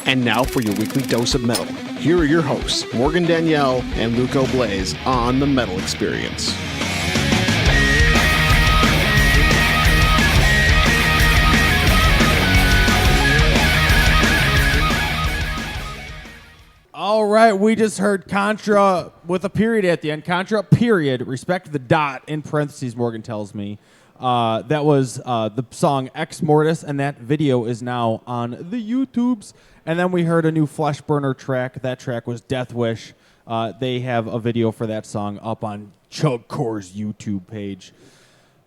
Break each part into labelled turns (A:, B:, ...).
A: And now for your weekly dose of metal. Here are your hosts, Morgan Danielle and Luco Blaze on The Metal Experience.
B: All right, we just heard Contra with a period at the end. Contra, period. Respect the dot in parentheses, Morgan tells me. That was the song Ex Mortis, and that video is now on the YouTubes. And then we heard a new Flesh Burner track. That track was Death Wish. They have a video for that song up on Chugcore's YouTube page.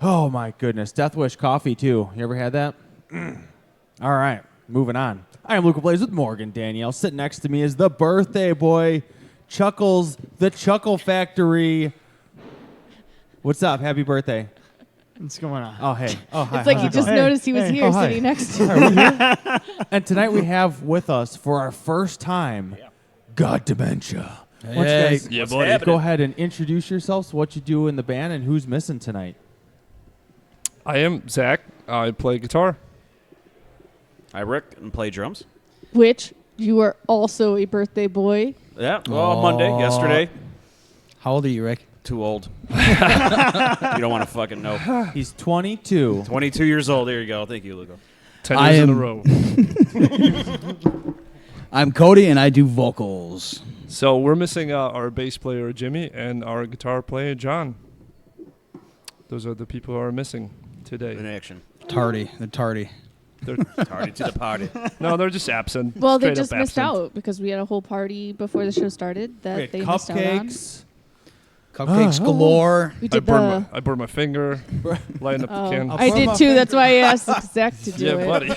B: Oh, my goodness. Death Wish coffee, too. You ever had that? All right, moving on. I am Luca Blaze with Morgan Danielle. Sitting next to me is the birthday boy, Chuckles, the Chuckle Factory. What's up? Happy birthday.
C: What's going on?
B: Oh, hey. Oh, hi.
D: It's like you just noticed he was here sitting next to you.
B: And tonight we have with us, for our first time, God Dementia.
C: Hey.
B: Why don't you guys
C: Yeah, buddy.
B: go ahead and introduce yourselves, what you do in the band, and who's missing tonight.
E: I am Zach. I play guitar.
F: I Rick and play drums.
D: Which you are also a birthday boy.
F: Yeah, well, Monday, yesterday.
C: How old are you, Rick?
F: Too old. You don't want to fucking know.
B: He's 22.
F: 22 years old. There you go. Thank you, Lugo.
E: 10 years in a row.
C: I'm Cody, and I do vocals.
E: So we're missing our bass player, Jimmy, and our guitar player, John. Those are the people who are missing today.
F: In action.
C: Tardy.
E: They're
F: Tardy to the party.
E: No, they're just absent.
D: Well, they
E: Straight
D: just
E: up
D: missed
E: absent.
D: out because we had a whole party before the show started that
B: We had
D: they missed out on.
B: cupcakes.
C: Cupcakes galore.
D: We
E: I
D: did
E: burned my finger, lighting up the can.
D: I did too. That's why I asked Zach to do
E: Yeah,
D: it.
E: buddy.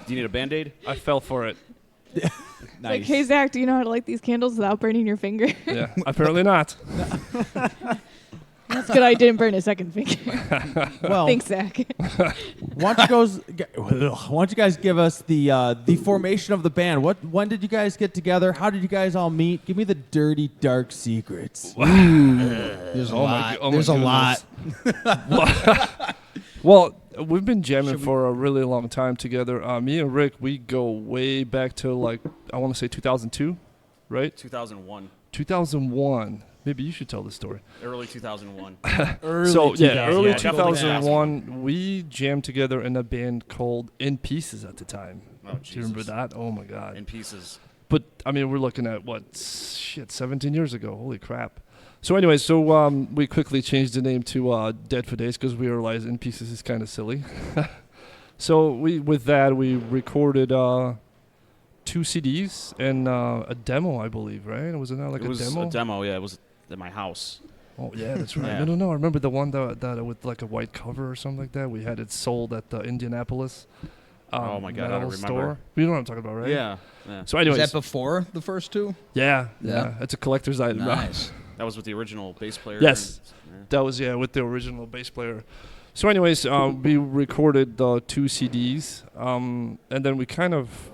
F: Do you need a Band-Aid?
E: I fell for it.
D: Like, hey, Zach, do you know how to light these candles without burning your finger?
E: Yeah, apparently not.
D: That's good. I didn't burn a second finger.
B: Well,
D: Thanks, Zach.
B: why don't you guys give us the formation of the band? When did you guys get together? How did you guys all meet? Give me the dirty, dark secrets.
C: There's a lot. There's a lot.
E: Well, we've been jamming for a really long time together. Me and Rick, we go way back to, like, I want to say 2002, right?
F: 2001.
E: 2001. Maybe you should tell the story.
F: Early 2001.
E: Early
F: 2001.
E: 2001, we jammed together in a band called In Pieces at the time.
F: Oh,
E: Do you remember
F: Jesus.
E: that? Oh, my God.
F: In pieces.
E: But, I mean, we're looking at, 17 years ago. Holy crap. So, anyway, we quickly changed the name to Dead for Days because we realized In Pieces is kind of silly. So, with that, we recorded 2 CDs and a demo, I believe, right? Was it not like
F: It was
E: a demo?
F: a demo, yeah. It was at my house.
E: Oh, yeah, that's right.
F: Yeah.
E: No. I remember the one that with like a white cover or something like that. We had it sold at the Indianapolis
F: Oh, my God, I
E: metal
F: remember.
E: store. You know what I'm talking about, right?
F: Yeah.
E: So
C: Was
E: anyways,
C: that before the first two?
E: yeah.
C: Yeah.
E: It's a collector's item.
C: Nice.
F: That was with the original bass player.
E: Yes.
F: and-
E: That was, with the original bass player. So anyways, we recorded the 2 CDs, and then we kind of,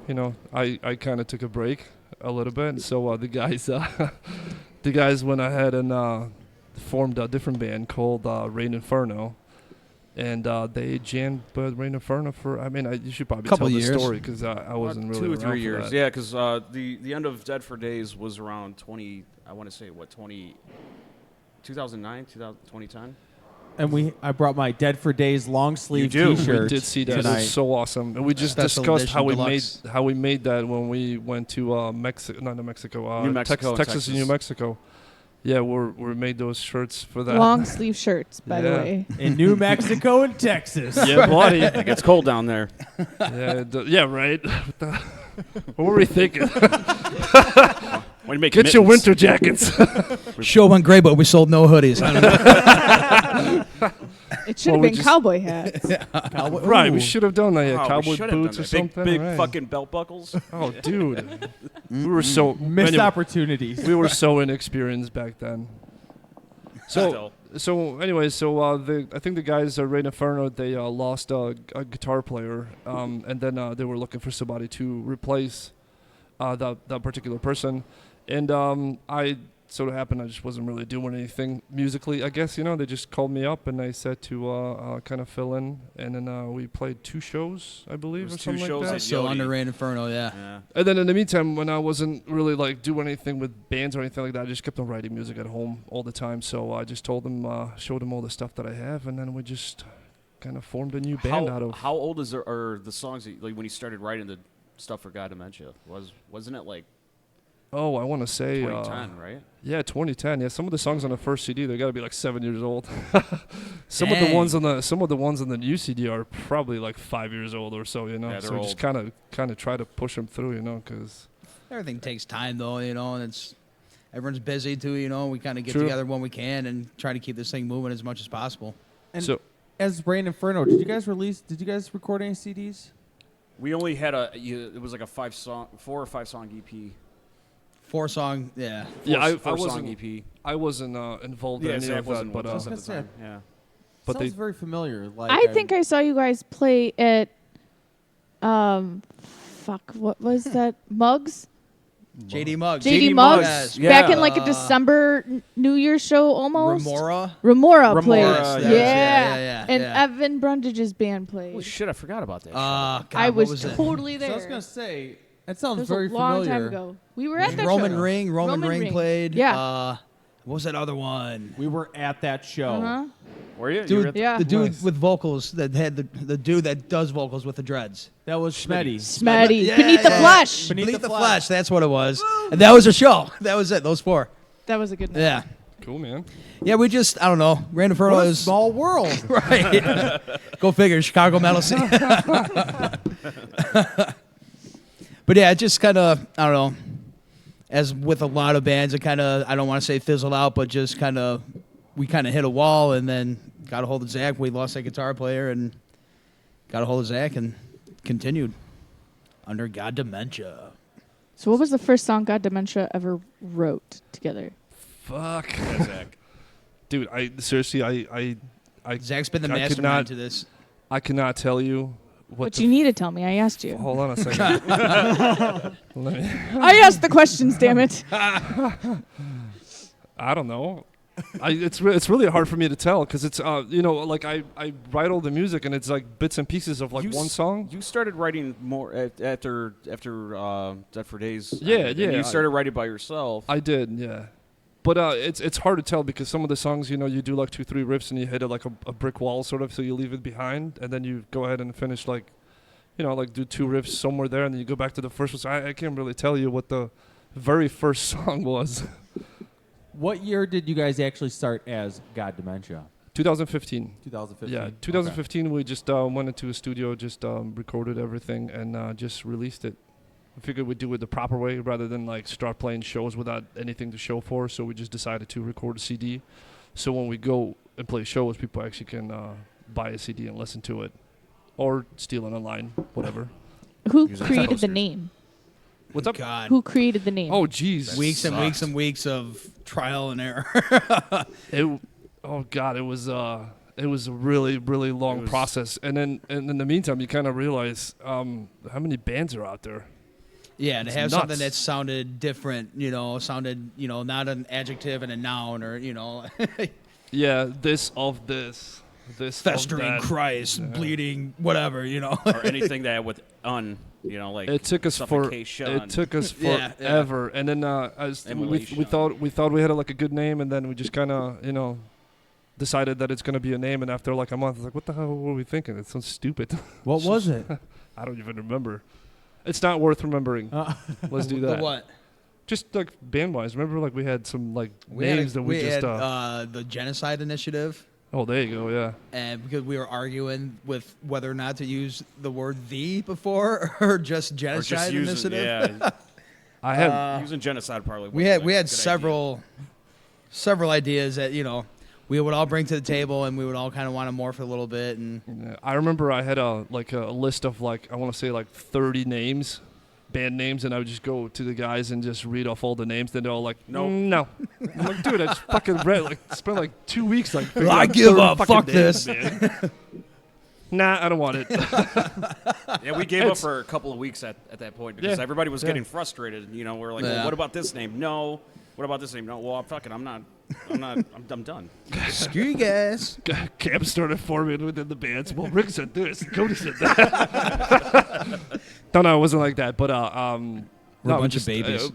E: I kind of took a break a little bit. And so the guys went ahead and formed a different band called Rain Inferno. And they jammed Rain Inferno for, you should probably
C: Couple
E: tell the
C: years.
E: story because I wasn't really
F: 2 or
E: around
F: 3
E: for
F: years.
E: that.
F: Yeah, because the end of Dead for Days was around 2009, 2010?
B: And I brought my Dead for Days long sleeve
F: You do.
B: T-shirt.
E: We did see that. It
B: tonight.
E: was so awesome, and we just
C: Special
E: discussed
C: edition
E: how
C: deluxe.
E: we made that when we went to Mexico, not New Mexico,
F: New Mexico and
E: Texas and New
F: Texas.
E: Mexico. Yeah, we made those shirts for that.
D: Long sleeve shirts, by the
E: Yeah.
D: way.
B: in New Mexico and Texas.
E: Yeah, buddy.
F: It gets cold down there.
E: Yeah, right. What were we thinking?
F: When you make
E: Get your
F: mittens.
E: winter jackets.
C: Show went great, but we sold no hoodies. I don't know.
D: It should
E: Well,
D: have
E: we
D: been
E: just-
D: cowboy hats.
B: Cowboy-
E: Right, we
B: Ooh.
E: should have done that. Yeah,
F: Oh, we
E: cowboy
F: should have
E: boots
F: done
E: or
F: that.
E: something.
F: Big
E: right.
F: fucking belt buckles.
E: Oh, dude, we were so
B: Missed
E: anyway,
B: opportunities.
E: we were so inexperienced back then. So
F: Still.
E: So anyway, I think the guys at Rain Inferno, they lost a guitar player, and then they were looking for somebody to replace that particular person, and I sort of happened I just wasn't really doing anything musically. I guess they just called me up and they said to kind of fill in, and then we played 2 shows, I believe,
F: It was
E: or
F: 2
E: something
F: shows
E: like that.
F: at
C: So
F: Yodi.
C: under Rain Inferno, yeah.
F: Yeah.
E: And then in the meantime, when I wasn't really like doing anything with bands or anything like that, I just kept on writing music at home all the time. So I just told them, showed them all the stuff that I have, and then we just kind of formed a new band out of.
F: How old are the songs that, like when you started writing the stuff for God Dementia? Wasn't it like
E: Oh, I want to say
F: 2010, right?
E: Yeah, 2010. Yeah, some of the songs on the first CD, they got to be like 7 years old. Some of the ones on the new CD are probably like 5 years old or so.
F: Yeah,
E: so
F: they're
E: we just
F: old.
E: kind of try to push them through, because
C: Everything takes time, though, and it's everyone's busy too. We kind of get
E: True.
C: together when we can and try to keep this thing moving as much as possible.
B: And
E: So-
B: as Rain Inferno, did you guys record any CDs?
F: We only had it was like a 4 or 5 song EP.
C: 4-song, yeah.
E: I
F: Four song
E: wasn't
F: EP.
E: I wasn't involved in any
F: Zach
E: of
F: wasn't
E: that, but
F: with us
B: I
F: at
B: was
F: the
B: gonna
F: time. Yeah.
E: But
B: Sounds
E: they-
B: very familiar. Like
D: I think I saw you guys play at, what was that? Mugs?
C: JD Muggs.
D: JD
F: Muggs.
D: Muggs.
F: Yes.
D: Back in like a
C: Uh,
D: December New Year's show almost.
C: Remora.
D: Remora played.
F: Remora,
D: Yeah.
C: yeah,
D: And
C: yeah.
D: Evan Brundage's band played.
F: Oh shit! I forgot about that.
C: God,
D: I
C: what
D: was
C: it?
D: totally
B: So
D: there.
B: I was gonna say that
D: It
B: sounds
D: was
B: very
D: a long
B: familiar.
D: time ago. We were at that
C: Roman
D: show.
C: Ring. Roman
D: Roman
C: Ring
D: Ring.
C: played.
D: Yeah.
C: What was that other one?
B: We were at that show.
D: Uh-huh.
F: Were you?
C: Dude,
F: at
D: Yeah.
C: the dude
E: Nice.
C: with vocals that had the dude that does vocals with the dreads.
B: That was Schmetty.
D: Smetty.
C: Yeah,
D: Beneath the
C: yeah.
D: Flesh.
B: Beneath the Flesh.
C: That's what it was. And that was a show. That was it. Those 4.
D: That was a good night.
C: Yeah.
E: Cool, man.
C: Yeah, we just, I don't know. Rain Inferno
B: What a
C: is
B: small world.
C: right. Go figure. Chicago metal scene. But yeah, it just kind of, I don't know. As with a lot of bands, it kind of, I don't want to say fizzled out, but just kind of, we kind of hit a wall and then got a hold of Zach. We lost that guitar player and got a hold of Zach and continued under God Dementia.
D: So what was the first song God Dementia ever wrote together?
E: Fuck.
F: Yeah, Zach.
E: Dude, I seriously, I
C: Zach's been the
E: I could
C: mastermind
E: not-
C: to this.
E: I cannot tell you what
D: But
E: the
D: you need to tell me. I asked you.
E: Hold on a second. Let me,
D: I asked the questions, damn it.
E: I don't know. It's really hard for me to tell because it's like I write all the music and it's like bits and pieces of like one song.
F: You started writing more after Dead for Days.
E: Yeah,
F: and
E: yeah,
F: You started writing by yourself.
E: I did, yeah. But it's hard to tell because some of the songs, you do like 2-3 riffs and you hit it like a brick wall sort of, so you leave it behind and then you go ahead and finish like, like do 2 riffs somewhere there and then you go back to the first one. So I can't really tell you what the very first song was.
B: What year did you guys actually start as God Dementia?
E: 2015.
B: 2015.
E: Yeah, 2015 we just went into a studio, just recorded everything and just released it. I figured we'd do it the proper way rather than like start playing shows without anything to show for. So we just decided to record a CD. So when we go and play shows, people actually can buy a CD and listen to it, or steal it online, whatever.
D: Who
F: Using
D: created the
F: posters.
D: name?
E: What's up?
C: God.
D: Who created the name?
E: Oh, jeez.
C: Weeks and
F: sucks.
C: weeks and weeks of trial and error.
E: Oh God, it was a really really long
F: It was-
E: process. And then in the meantime, you kind of realize how many bands are out there.
C: Yeah, to
E: It's
C: have
E: nuts.
C: something that sounded different, sounded, not an adjective and a noun or,
E: Yeah, this of this
C: festering
E: of that.
C: Christ,
E: Yeah.
C: bleeding, whatever,
F: or anything that with like
E: It took us
F: suffocation.
C: Yeah,
E: forever, and then as we
F: Immolation.
E: thought we had like a good name, and then we just kind of decided that it's gonna be a name, and after like a month, it's like, what the hell were we thinking? It's so stupid.
B: What was it?
E: I don't even remember. It's not worth remembering. Let's do
C: The
E: that.
C: what?
E: Just like band wise, remember like we had some like
C: We had
E: names that we just.
C: had the Genocide Initiative,
E: Oh, there you go. Yeah.
C: and because we were arguing with whether or not to use the word "the" before or just
F: or
C: Genocide
F: just using,
C: Initiative.
F: yeah,
E: I had.
F: using genocide probably.
C: We
F: wasn't
C: had
F: a good
C: several ideas that we would all bring to the table, and we would all kind of want to morph a little bit. And
E: Yeah, I remember I had a list of like I want to say like 30 names band names, and I would just go to the guys and just read off all the names. Then they're all like,
F: Nope.
E: no. I'm like, dude, I just fucking spent like 2 weeks like.
C: Well, I give up. Fuck this.
E: Man. Nah, I don't want it.
F: Yeah, we gave up for a couple of weeks at that point because everybody was getting frustrated. You know, we're like, well, what about this name? No. What about this name? No. Well, I'm done.
C: Screw you guys.
E: Camp started forming within the bands. Well, Rick said this, Cody said that. No, it wasn't like that. But
C: We're a bunch of babies.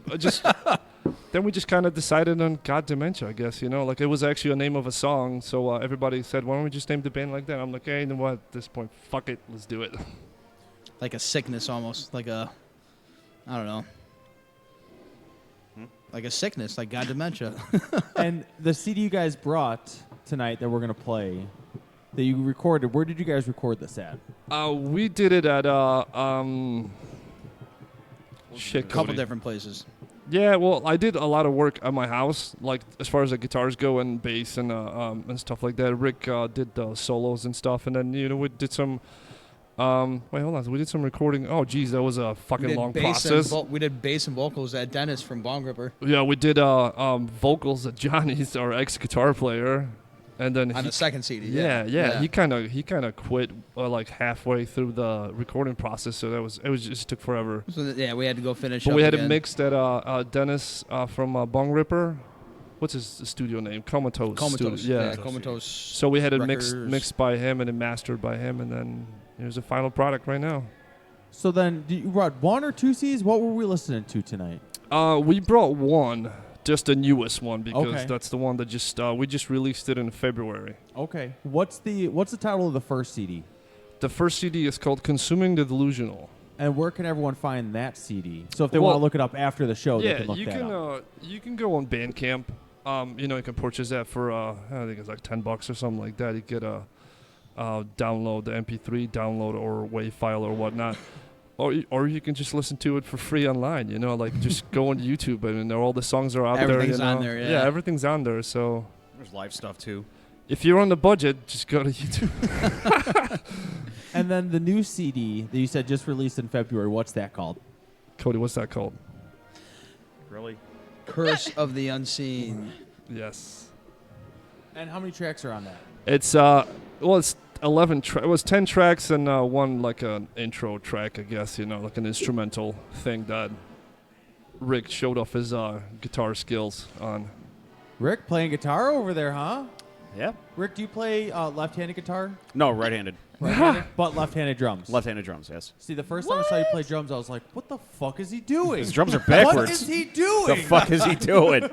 E: Then we just kind of decided on God Dementia, I guess. You know, like it was actually a name of a song. So everybody said, why don't we just name the band like that? I'm like, hey, you know what? At this point, fuck it, let's do it.
C: Like a sickness almost. Like a, I don't know. Like a sickness, like God Dementia.
B: And the CD you guys brought tonight that we're going to play, that you recorded, where did you guys record this at?
E: We did it at shit,
C: Couple
E: Cody.
C: different places.
E: Yeah, well, I did a lot of work at my house, like as far as the guitars go and bass and stuff like that. Rick did the solos and stuff, and then we did some. Wait, hold on. We did some recording. Oh, geez, that was a fucking long process.
C: We did bass and vocals at Dennis from Bong Ripper.
E: Yeah, we did vocals at Johnny's, our ex-guitar player, and then
C: On the second CD.
E: yeah. He kind of quit like halfway through the recording process, so it just took forever.
C: So we had to go finish.
E: But
C: up
E: we had
C: again.
E: it mixed at Dennis from Bong Ripper. What's his studio name? Comatose.
C: Comatose.
E: Studio. Yeah.
C: Comatose.
E: So we had it
C: Records.
E: mixed by him and then mastered by him, and then here's the final product right now.
B: So then, you brought one or two CDs? What were we listening to tonight?
E: We brought one, just the newest one, because
B: Okay.
E: that's the one that we just released it in February.
B: Okay. What's the title of the first CD?
E: The first CD is called Consuming the Delusional.
B: And where can everyone find that CD? So if they want to look it up after the show, they
E: Yeah,
B: can look that up.
E: you can go on Bandcamp. You can purchase that for I think it's like $10 or something like that. You get a download the MP3 download or WAV file or whatnot, or you can just listen to it for free online. Like just go on YouTube and all the songs are out there.
C: Everything's on there. Yeah,
E: everything's on there. So
F: There's live stuff too.
E: if you're on the budget, just go to YouTube.
B: And then the new CD that you said just released in February, what's that called?
E: Cody, what's that called?
F: Really?
C: Curse of the Unseen.
E: Yes,
B: And how many tracks are on that?
E: it's it's 11. It was 10 tracks and one like an intro track, I guess. Like an instrumental thing that Rick showed off his guitar skills on.
B: Rick playing guitar over there, huh?
F: Yeah.
B: Rick, do you play left-handed guitar?
F: No, right-handed.
B: Right-handed? But left-handed drums.
F: Left-handed drums, yes.
B: See, the first time I saw you play drums, I was like, what the fuck is he doing?
F: His drums are backwards.
B: What is he doing?
F: The fuck is he doing?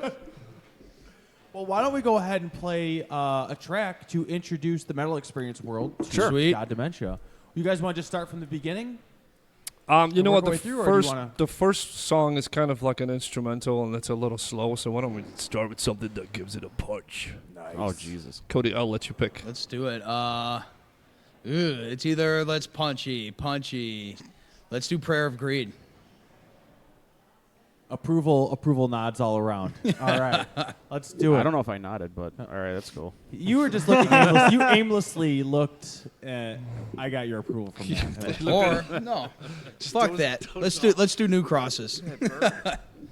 B: Well, why don't we go ahead and play a track to introduce the metal experience world to
F: Sure.
C: Sweet.
B: God Dementia. You guys want to just start from the beginning?
E: You know what?
B: work our way through, or do you wanna-
E: The first song is kind of like an instrumental, and it's a little slow. So why don't we start with something that gives it a punch?
B: Nice.
F: Oh, Jesus.
E: Cody, I'll let you pick.
C: Let's do it. It's either let's punchy. Let's do Prayer of Greed.
B: Approval nods all around. All right. Let's do it.
F: I don't know if I nodded, but all right, that's cool.
B: You were just looking you aimlessly looked at, I got your approval from that.
C: Or no, fuck that. Let's do New Crosses.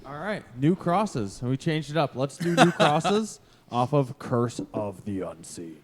B: All right. New Crosses. We changed it up. Let's do New Crosses off of Curse of the Unseen.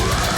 G: I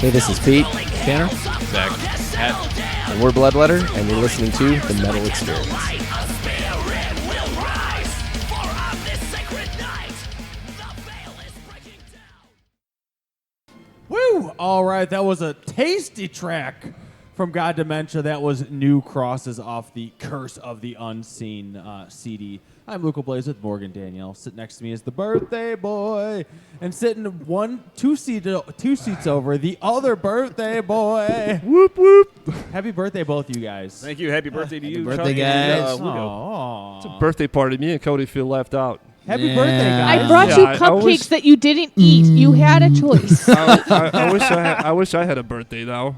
G: Hey, this is Pete,
B: Tanner?
F: Zach. Matt.
G: and we're Bloodletter, and you're listening to The Metal Experience.
B: Woo! All right, that was a tasty track from God Dementia. That was New Crosses off the Curse of the Unseen CD. I'm Luca Blaze with Morgan Danielle. Sitting next to me is the birthday boy. And sitting two seats over, the other birthday boy. Whoop, whoop. Happy birthday, both of you guys.
F: Thank you. Happy birthday to you.
C: birthday,
F: Cody
C: guys.
F: and, Lugo.
B: Aw.
E: It's a birthday party. Me and Cody feel left out.
B: Happy birthday,
C: Yeah.
B: guys.
D: I brought
E: Yeah,
D: you
E: I
D: cupcakes
E: always-
D: that you didn't eat. You had a choice.
E: I wish I had a birthday now.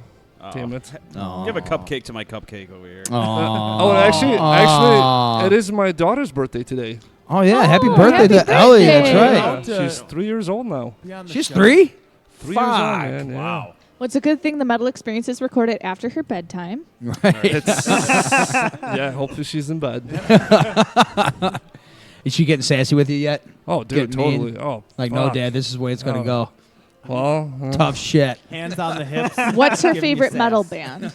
E: Damn it.
F: Give a cupcake to my cupcake over here.
E: Oh, actually, it is my daughter's birthday today.
C: Oh yeah, happy
D: Oh,
C: birthday
D: happy
C: to Ellie. That's
D: birthday.
C: right.
E: Yeah, she's 3 years old now.
B: Beyond the
C: She's
B: show.
C: 3.
E: 3 years old, man. Yeah.
F: Wow.
D: Well, it's a good thing the Metal Experience is recorded after her bedtime.
C: Right.
E: Yeah, hopefully she's in bed.
C: Is she getting sassy with you yet?
E: Oh, dude,
C: Get mean.
E: totally. Oh,
C: Like, no,
E: fuck.
C: Dad, this is the way it's gonna
E: Oh.
C: go.
E: Well,
C: Tough shit.
B: Hands on the hips.
D: What's her
B: Giving you
D: favorite
B: sass.
D: metal band?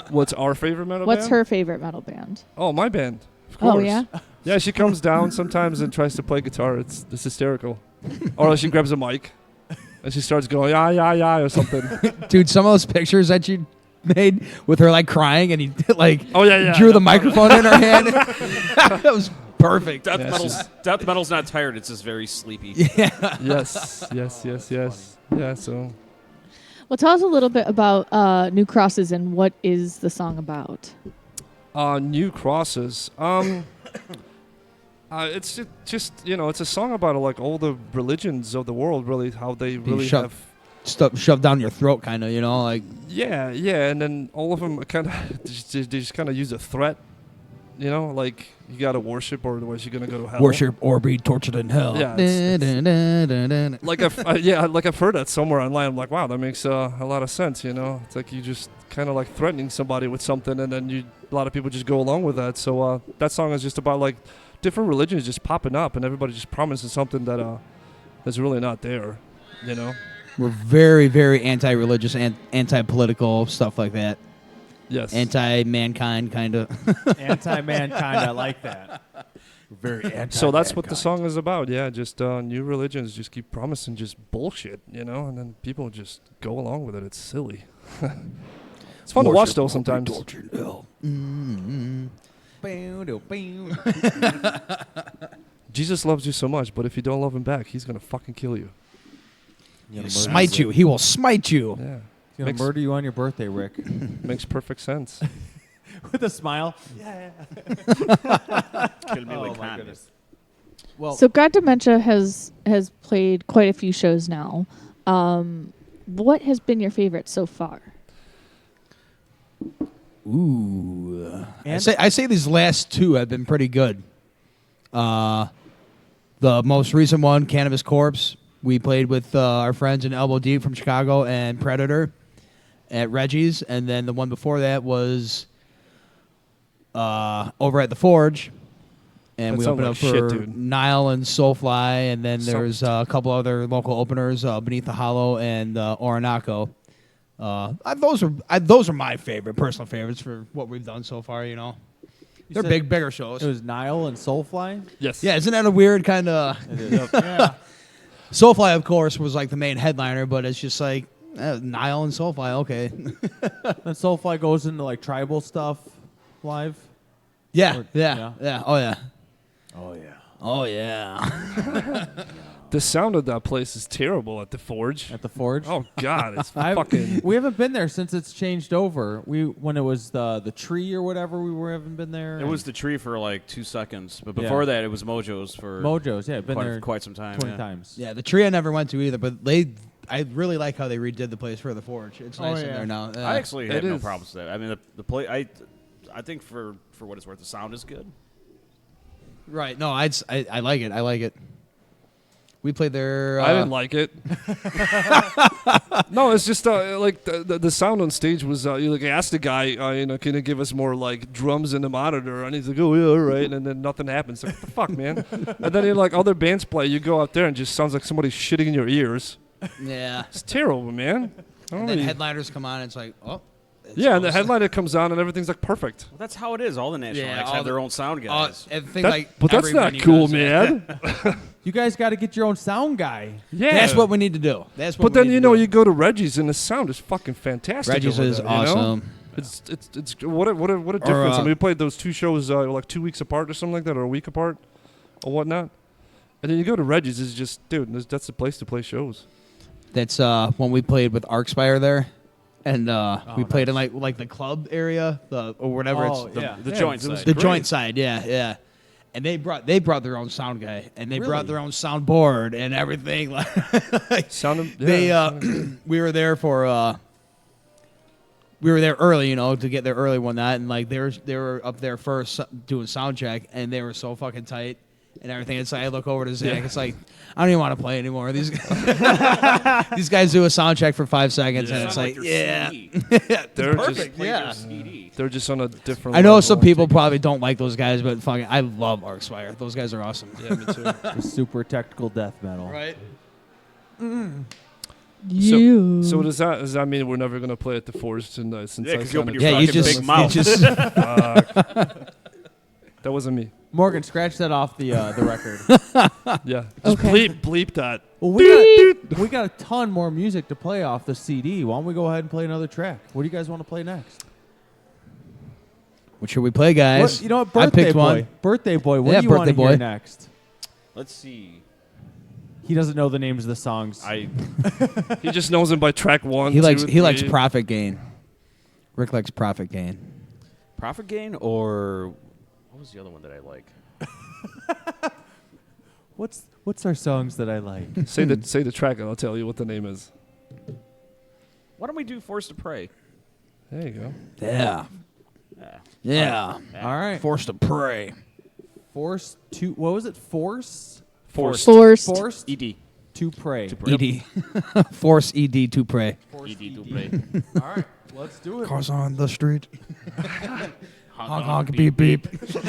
E: what's our favorite metal
D: What's
E: band?
D: her favorite metal band?
E: Oh, my band. Of
D: Oh,
E: course.
D: yeah?
E: Yeah, she comes down sometimes and tries to play guitar. It's hysterical. Or she grabs a mic and she starts going, yeah, yeah, yeah, or something.
C: Dude, some of those pictures that you made with her like crying and he like
E: Oh, yeah.
C: drew the microphone in her hand. That was perfect.
F: Death,
E: Yeah,
F: Death metal's not tired. It's just very sleepy.
E: Yes. Yeah, so.
D: Well, tell us a little bit about New Crosses and what is the song about?
E: New Crosses. It's just it's a song about like all the religions of the world, really, how they really
C: shove-
E: have.
C: Stuff shoved down your throat, kind of, like
E: Yeah, and then all of them kind of they just kind of use a threat, like you gotta worship or otherwise you're gonna go to hell.
C: worship or be tortured in hell.
E: Yeah, Like I've heard that somewhere online. I'm like, wow, that makes a lot of sense. It's like you just kind of like threatening somebody with something, and then a lot of people just go along with that. So that song is just about like different religions just popping up, and everybody just promising something that that's really not there.
C: We're very, very anti-religious and anti-political stuff like that.
E: Yes.
C: Anti-mankind, kind of.
B: Anti-mankind. I like that. Very anti.
E: So that's what the song is about. Yeah, just new religions just keep promising just bullshit, and then people just go along with it. It's silly. It's fun to watch though sometimes.
C: Tortured in hell.
E: Jesus loves you so much, but if you don't love him back, he's gonna fucking kill you.
C: He'll smite you. He will smite you.
E: Yeah,
B: He's gonna murder you on your birthday, Rick.
E: makes perfect sense.
B: With a smile. Yeah.
F: Kill me like
B: my
F: Kanye.
B: goodness. Well,
D: So God Dementia has played quite a few shows now. What has been your favorite so far?
C: Ooh.
B: And-
C: I say these last two have been pretty good. The most recent one, Cannabis Corpse, we played with our friends in Elbow Deep from Chicago and Predator at Reggie's. And then the one before that was over at the Forge. And
E: That
C: we
E: sounds
C: opened
E: like
C: up
E: shit,
C: for
E: dude.
C: Nile and Soulfly. And then there's
E: Sucked.
C: a couple other local openers, Beneath the Hollow and Orinoco. Those are my personal favorites for what we've done so far. They're
B: said
C: bigger shows.
B: it was Nile and Soulfly.
E: Yes.
C: Yeah, isn't that a weird kind of?
B: Yeah.
C: Soulfly, of course, was like the main headliner, but it's just like Nile and Soulfly. Okay.
B: And Soulfly goes into like tribal stuff live.
C: yeah,
B: Or-
C: yeah, yeah. Oh yeah.
B: Oh yeah.
C: Oh yeah.
E: The sound of that place is terrible at the Forge.
B: At the Forge.
E: Oh God, it's fucking.
B: We haven't been there since it's changed over. When it was the tree or whatever, haven't been there.
F: It was the tree for like 2 seconds, but before that, it was Mojo's for
B: Mojo's. Yeah, been there
F: quite some time.
B: 20
F: yeah.
B: times.
C: Yeah, the tree I never went to either, but I really like how they redid the place for the Forge. It's nice in
B: yeah.
C: there now.
F: I actually had
E: It
F: no
E: is.
F: problems with that. I mean, the play. I think for what it's worth, the sound is good.
C: right. No, I like it. I like it. We played there.
E: I didn't like it. No, it's just like the sound on stage was you like asked the guy, can you give us more like drums in the monitor? And he's like, oh yeah, all right. And then nothing happens. Like, what the fuck, man? And then like other bands play, you go out there and it just sounds like somebody's shitting in your ears.
C: Yeah.
E: It's terrible, man.
C: And then headliners come on, and it's like, oh.
E: Yeah, and the headliner comes on and everything's like perfect.
F: Well, that's how it is. All the national
C: Yeah,
F: acts
C: all
F: have their
C: the-
F: own sound guys.
E: But that's not cool, man.
B: You guys got to get your own sound guy.
E: Yeah,
C: That's what we need to do. That's what.
E: But then you go to Reggie's and the sound is fucking fantastic.
C: Reggie's
E: over
C: is
E: there, you know?
C: awesome.
E: It's what a difference. I mean, we played those two shows like 2 weeks apart or something like that, or a week apart, or whatnot. And then you go to Reggie's, it's just, dude, that's the place to play shows.
C: That's when we played with Arcspire there, and we played in like the club area, or whatever.
B: Oh,
C: it's
B: yeah.
F: The joint side.
C: the joint side. Yeah. And they brought their own sound guy, and they brought their own soundboard and everything. We were there for. We were there early, to get there early one night, and like they were up there first doing sound check, and they were so fucking tight and everything. It's like I look over to Zach, it's like I don't even want to play anymore. These these guys do a sound check for 5 seconds, and it's like
E: they're
C: perfect.
E: just they're just on a different.
C: I know
E: level.
C: some people probably don't like those guys, but fucking I love Arcspire. Those guys are awesome.
E: Yeah, me too.
B: Super technical death metal.
C: Right.
E: So does that mean we're never gonna play at the Forest tonight? Since
F: Yeah,
E: I
F: 'cause you
E: kinda
F: open your
C: Yeah, you
F: fucking
C: just
F: big mouth.
E: that wasn't me.
B: Morgan, scratch that off the record.
E: Yeah, just
D: Okay.
E: bleep that.
B: Well, we got a ton more music to play off the CD. Why don't we go ahead and play another track? What do you guys want to play next?
C: What should we play, guys?
B: What, you know what?
C: I
B: Birthday
C: picked
B: boy.
C: one.
B: Birthday boy. What
C: Yeah,
B: do you want to
C: Birthday
B: hear
C: Boy.
B: next?
F: Let's see.
B: He doesn't know the names of the songs.
E: He just knows him by track 1.
C: He
E: 2,
C: likes
E: 3.
C: Profit Gain. Rick likes Profit Gain.
F: Profit Gain or what was the other one that I like?
B: What's our songs that I like?
E: Say the track and I'll tell you what the name is.
F: Why don't we do Forced to Pray?
E: There you go.
C: Yeah. Yeah.
B: All right.
C: Forced to Pray.
B: Force to. What was it? Forced
F: Forced.
B: Forced
F: ED.
B: to pray.
C: ED. Force ED to pray.
F: ED to pray.
B: All right. Let's do it.
C: Cars on the street.
F: Honk,
C: Honk, beep, beep.
D: That's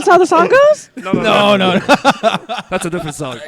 D: how the song goes?
C: No.
E: That's a different song.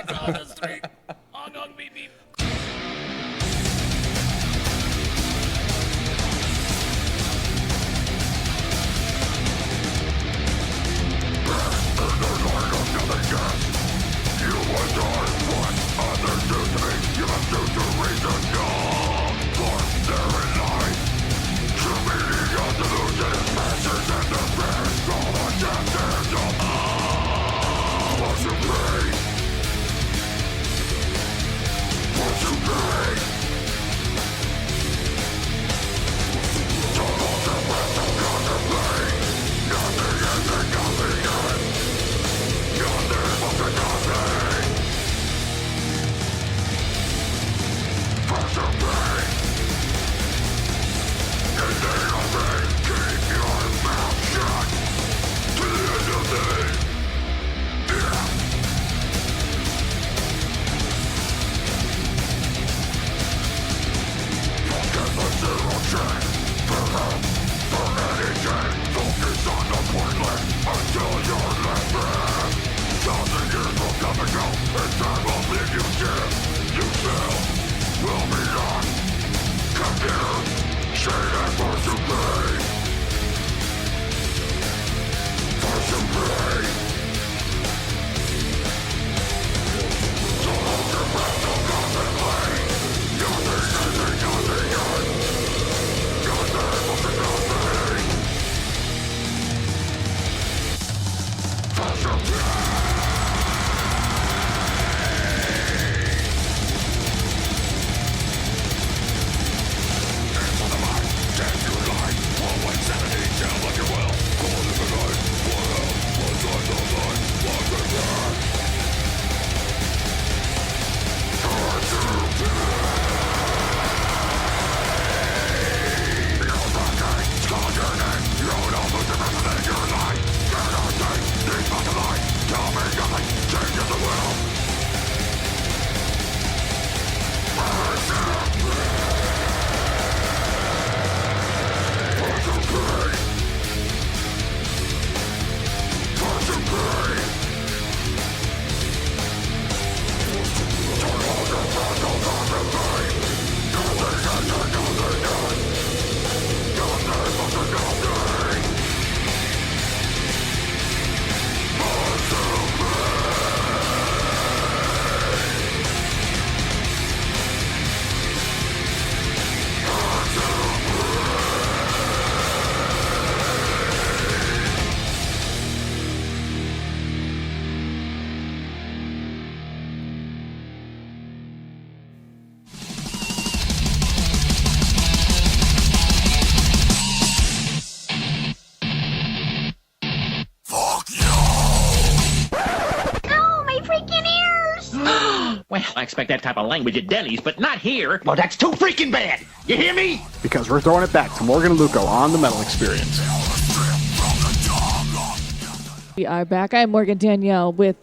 H: I expect that type of language at Denny's, but not here. Well, that's too freaking bad. You hear me?
A: Because we're throwing it back to Morgan and Luco on the Metal Experience.
D: We are back. I'm Morgan Danielle with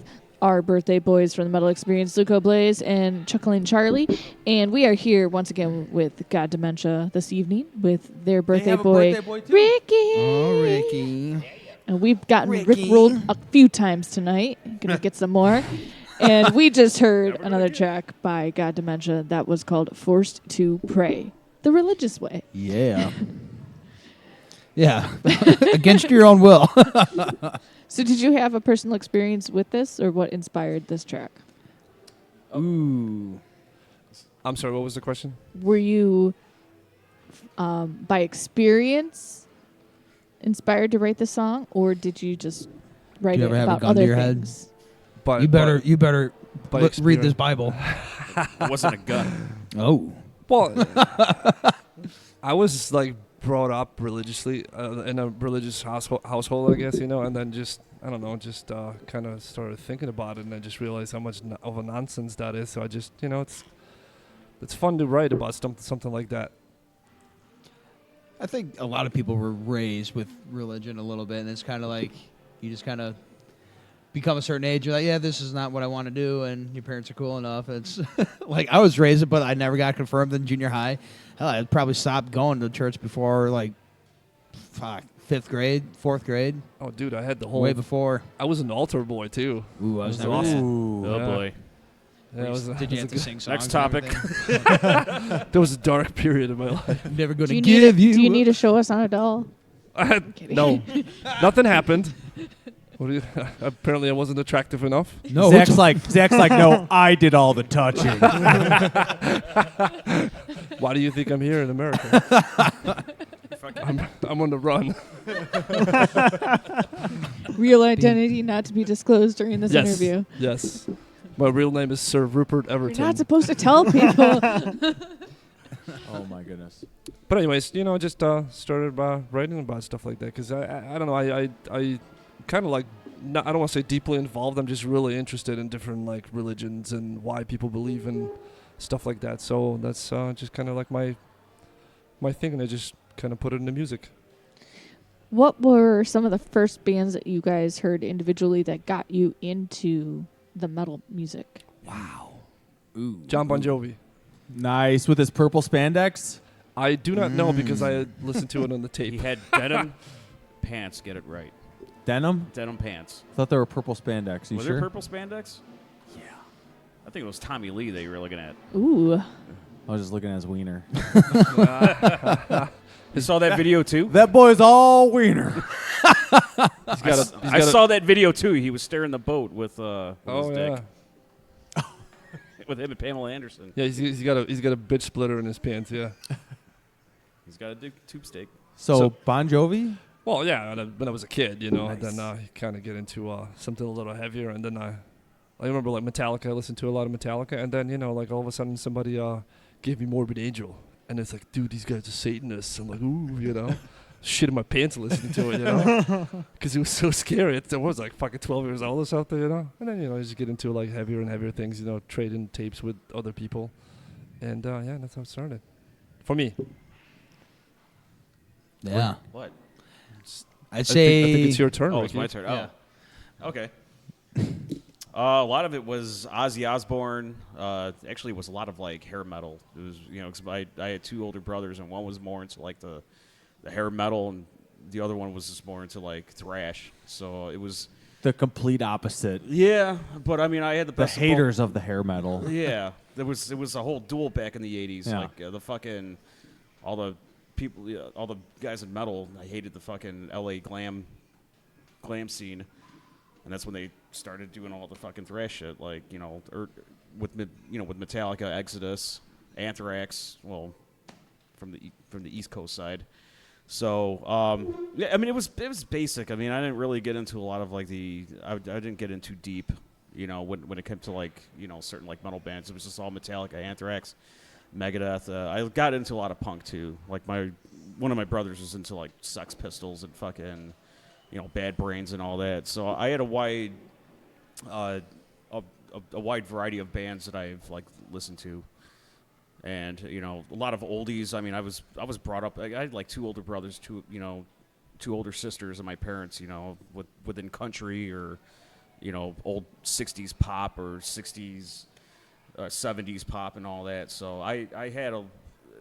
D: our birthday boys from the Metal Experience, Luco Blaze and Chuckling Charlie. And we are here once again with God Dementia this evening with their birthday boy, Ricky.
C: Oh, Ricky.
D: And we've gotten
C: Ricky.
D: Rick rolled a few times tonight. Gonna get some more. And we just heard another track by God Dementia that was called Forced to Pray, the religious way.
B: Yeah.
C: Yeah. Against your own will.
D: So did you have a personal experience with this, or what inspired this track?
C: Ooh.
E: I'm sorry, what was the question?
D: Were you, by experience, inspired to write the song, or did you just write
C: Do you
D: it
C: ever have a
D: about
C: gun to
D: other
C: your head?
D: things?
E: But,
C: You better
E: by
C: read this
E: experience.
C: Bible.
F: It wasn't a gun.
C: Oh.
E: Well, I was like brought up religiously in a religious household, I guess, and then just I don't know, just kind of started thinking about it, and I just realized how much of a nonsense that is. So I just, it's fun to write about something like that.
C: I think a lot of people were raised with religion a little bit, and it's kind of like you just kind of become a certain age. You're like, yeah, this is not what I want to do, and your parents are cool enough. It's like I was raised, but I never got confirmed in junior high. Hell, I probably stopped going to church before like 4th grade,
E: Oh, dude, I had the whole.
C: way before.
E: I was an altar boy too.
C: Ooh, I was
E: It
C: never
E: awesome.
B: Ooh.
F: Oh
E: Yeah.
F: boy.
E: Yeah, it was,
C: Did you have to sing songs?
F: Next
C: and
F: topic.
C: everything?
E: there was a dark period in my life.
C: I'm never going
D: Do
C: to
D: you,
C: give
D: need
C: you.
D: do you need to show us on a doll? kidding.
E: No, nothing happened. What do you, apparently, I wasn't attractive enough.
C: No,
B: Zach's like, no, I did all the touching.
E: Why do you think I'm here in America? I'm on the run.
D: Real identity not to be disclosed during this
E: Yes.
D: interview.
E: Yes. My real name is Sir Rupert Everton.
D: You're not supposed to tell people.
B: Oh, my goodness.
E: But anyways, just started writing about stuff like that because I don't know, I kind of like, not, I don't want to say deeply involved. I'm just really interested in different like religions and why people believe in stuff like that. So that's just kind of like my thing, and I just kind of put it into music.
D: What were some of the first bands that you guys heard individually that got you into the metal music?
C: Ooh.
E: John Bon Jovi.
B: Nice. With his purple spandex?
E: I do not know because I listened to it on the tape.
F: He had denim pants. Get it right.
B: Denim?
F: Denim pants.
B: I thought they were purple spandex. You
F: Was
B: sure?
F: there purple spandex? Yeah. I think it was Tommy Lee that you were looking at.
D: Ooh.
B: I was just looking at his wiener.
F: You saw that video too?
B: That boy's all wiener.
F: I saw that video too. He was staring the boat with his dick. With him and Pamela Anderson.
E: Yeah, he's got a bitch splitter in his pants. Yeah.
F: He's got a tube steak.
B: So Bon Jovi?
E: Well, yeah. When I was a kid,
B: Nice.
E: then you kind of get into something a little heavier, and then I remember like Metallica. I listened to a lot of Metallica, and then like all of a sudden somebody gave me Morbid Angel, and it's like, dude, these guys are Satanists. I'm like, ooh, shit in my pants listening to it, because it was so scary. I was like fucking 12 years old or something, And then I just get into like heavier and heavier things, trading tapes with other people, and yeah, that's how it started for me.
C: Yeah.
F: What?
C: I'd say.
E: I think it's your turn.
F: Oh, it's
E: Ricky.
F: my turn.
C: Yeah.
F: Oh. Okay. A lot of it was Ozzy Osbourne. Actually, it was a lot of like hair metal. It was, 'cause I had two older brothers, and one was more into like the hair metal, and the other one was just more into like thrash. So it was.
B: The complete opposite.
F: Yeah, but I mean, I had the
B: The
F: best of both.
B: haters of the hair metal.
F: Yeah, it was a whole duel back in the '80s.
B: Yeah.
F: Like the fucking all the people, all the guys in metal. I hated the fucking LA glam scene, and that's when they started doing all the fucking thrash shit. Like with Metallica, Exodus, Anthrax. Well, from the East Coast side. So yeah, I mean it was basic. I mean I didn't really get into a lot of like I didn't get into deep. When it came to like certain like metal bands, it was just all Metallica, Anthrax, Megadeth. I got into a lot of punk too. Like one of my brothers was into like Sex Pistols and fucking Bad Brains and all that. So I had a wide a wide variety of bands that I've like listened to, and a lot of oldies. I mean, I was brought up. I had like 2 older brothers, 2 older sisters, and my parents. Within country or old 60s pop or 60s 70s pop and all that. So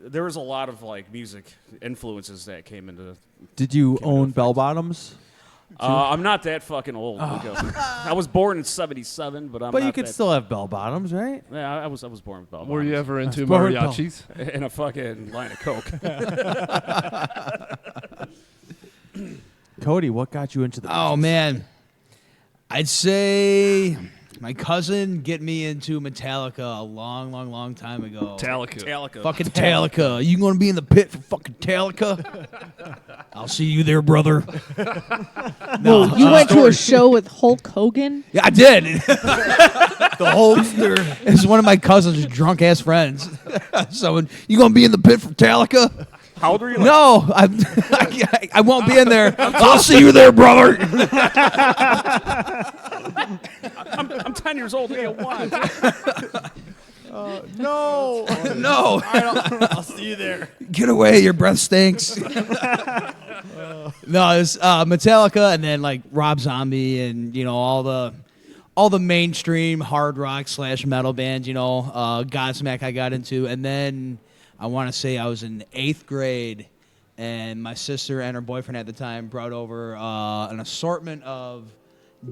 F: there was a lot of like music influences that came into.
B: Did you own bell bottoms?
F: I'm not that fucking old. I was born in '77, but
B: But you could still have bell bottoms, right?
F: Yeah, I was born with bell bottoms.
E: Were you ever into
B: born with
E: mariachis?
F: And a fucking line of coke.
B: Cody, what got you into the
C: Oh
B: business?
C: man, I'd say my cousin get me into Metallica a long time ago.
E: Metallica.
C: Fucking Metallica. You gonna be in the pit for fucking Metallica? I'll see you there, brother.
D: Whoa, you went to a show with Hulk Hogan?
C: Yeah, I did. The Hulkster is one of my cousin's drunk ass friends. So you gonna be in the pit for Metallica?
F: How old are you?
C: No, I won't be in there. I'll see you there, brother.
F: I'm 10 years old. I get one.
B: No.
C: No,
B: I'll see you there.
C: get away. Your breath stinks. No, it's Metallica, and then like Rob Zombie, and all the mainstream hard rock / metal bands. Godsmack I got into, and then I want to say I was in 8th grade, and my sister and her boyfriend at the time brought over an assortment of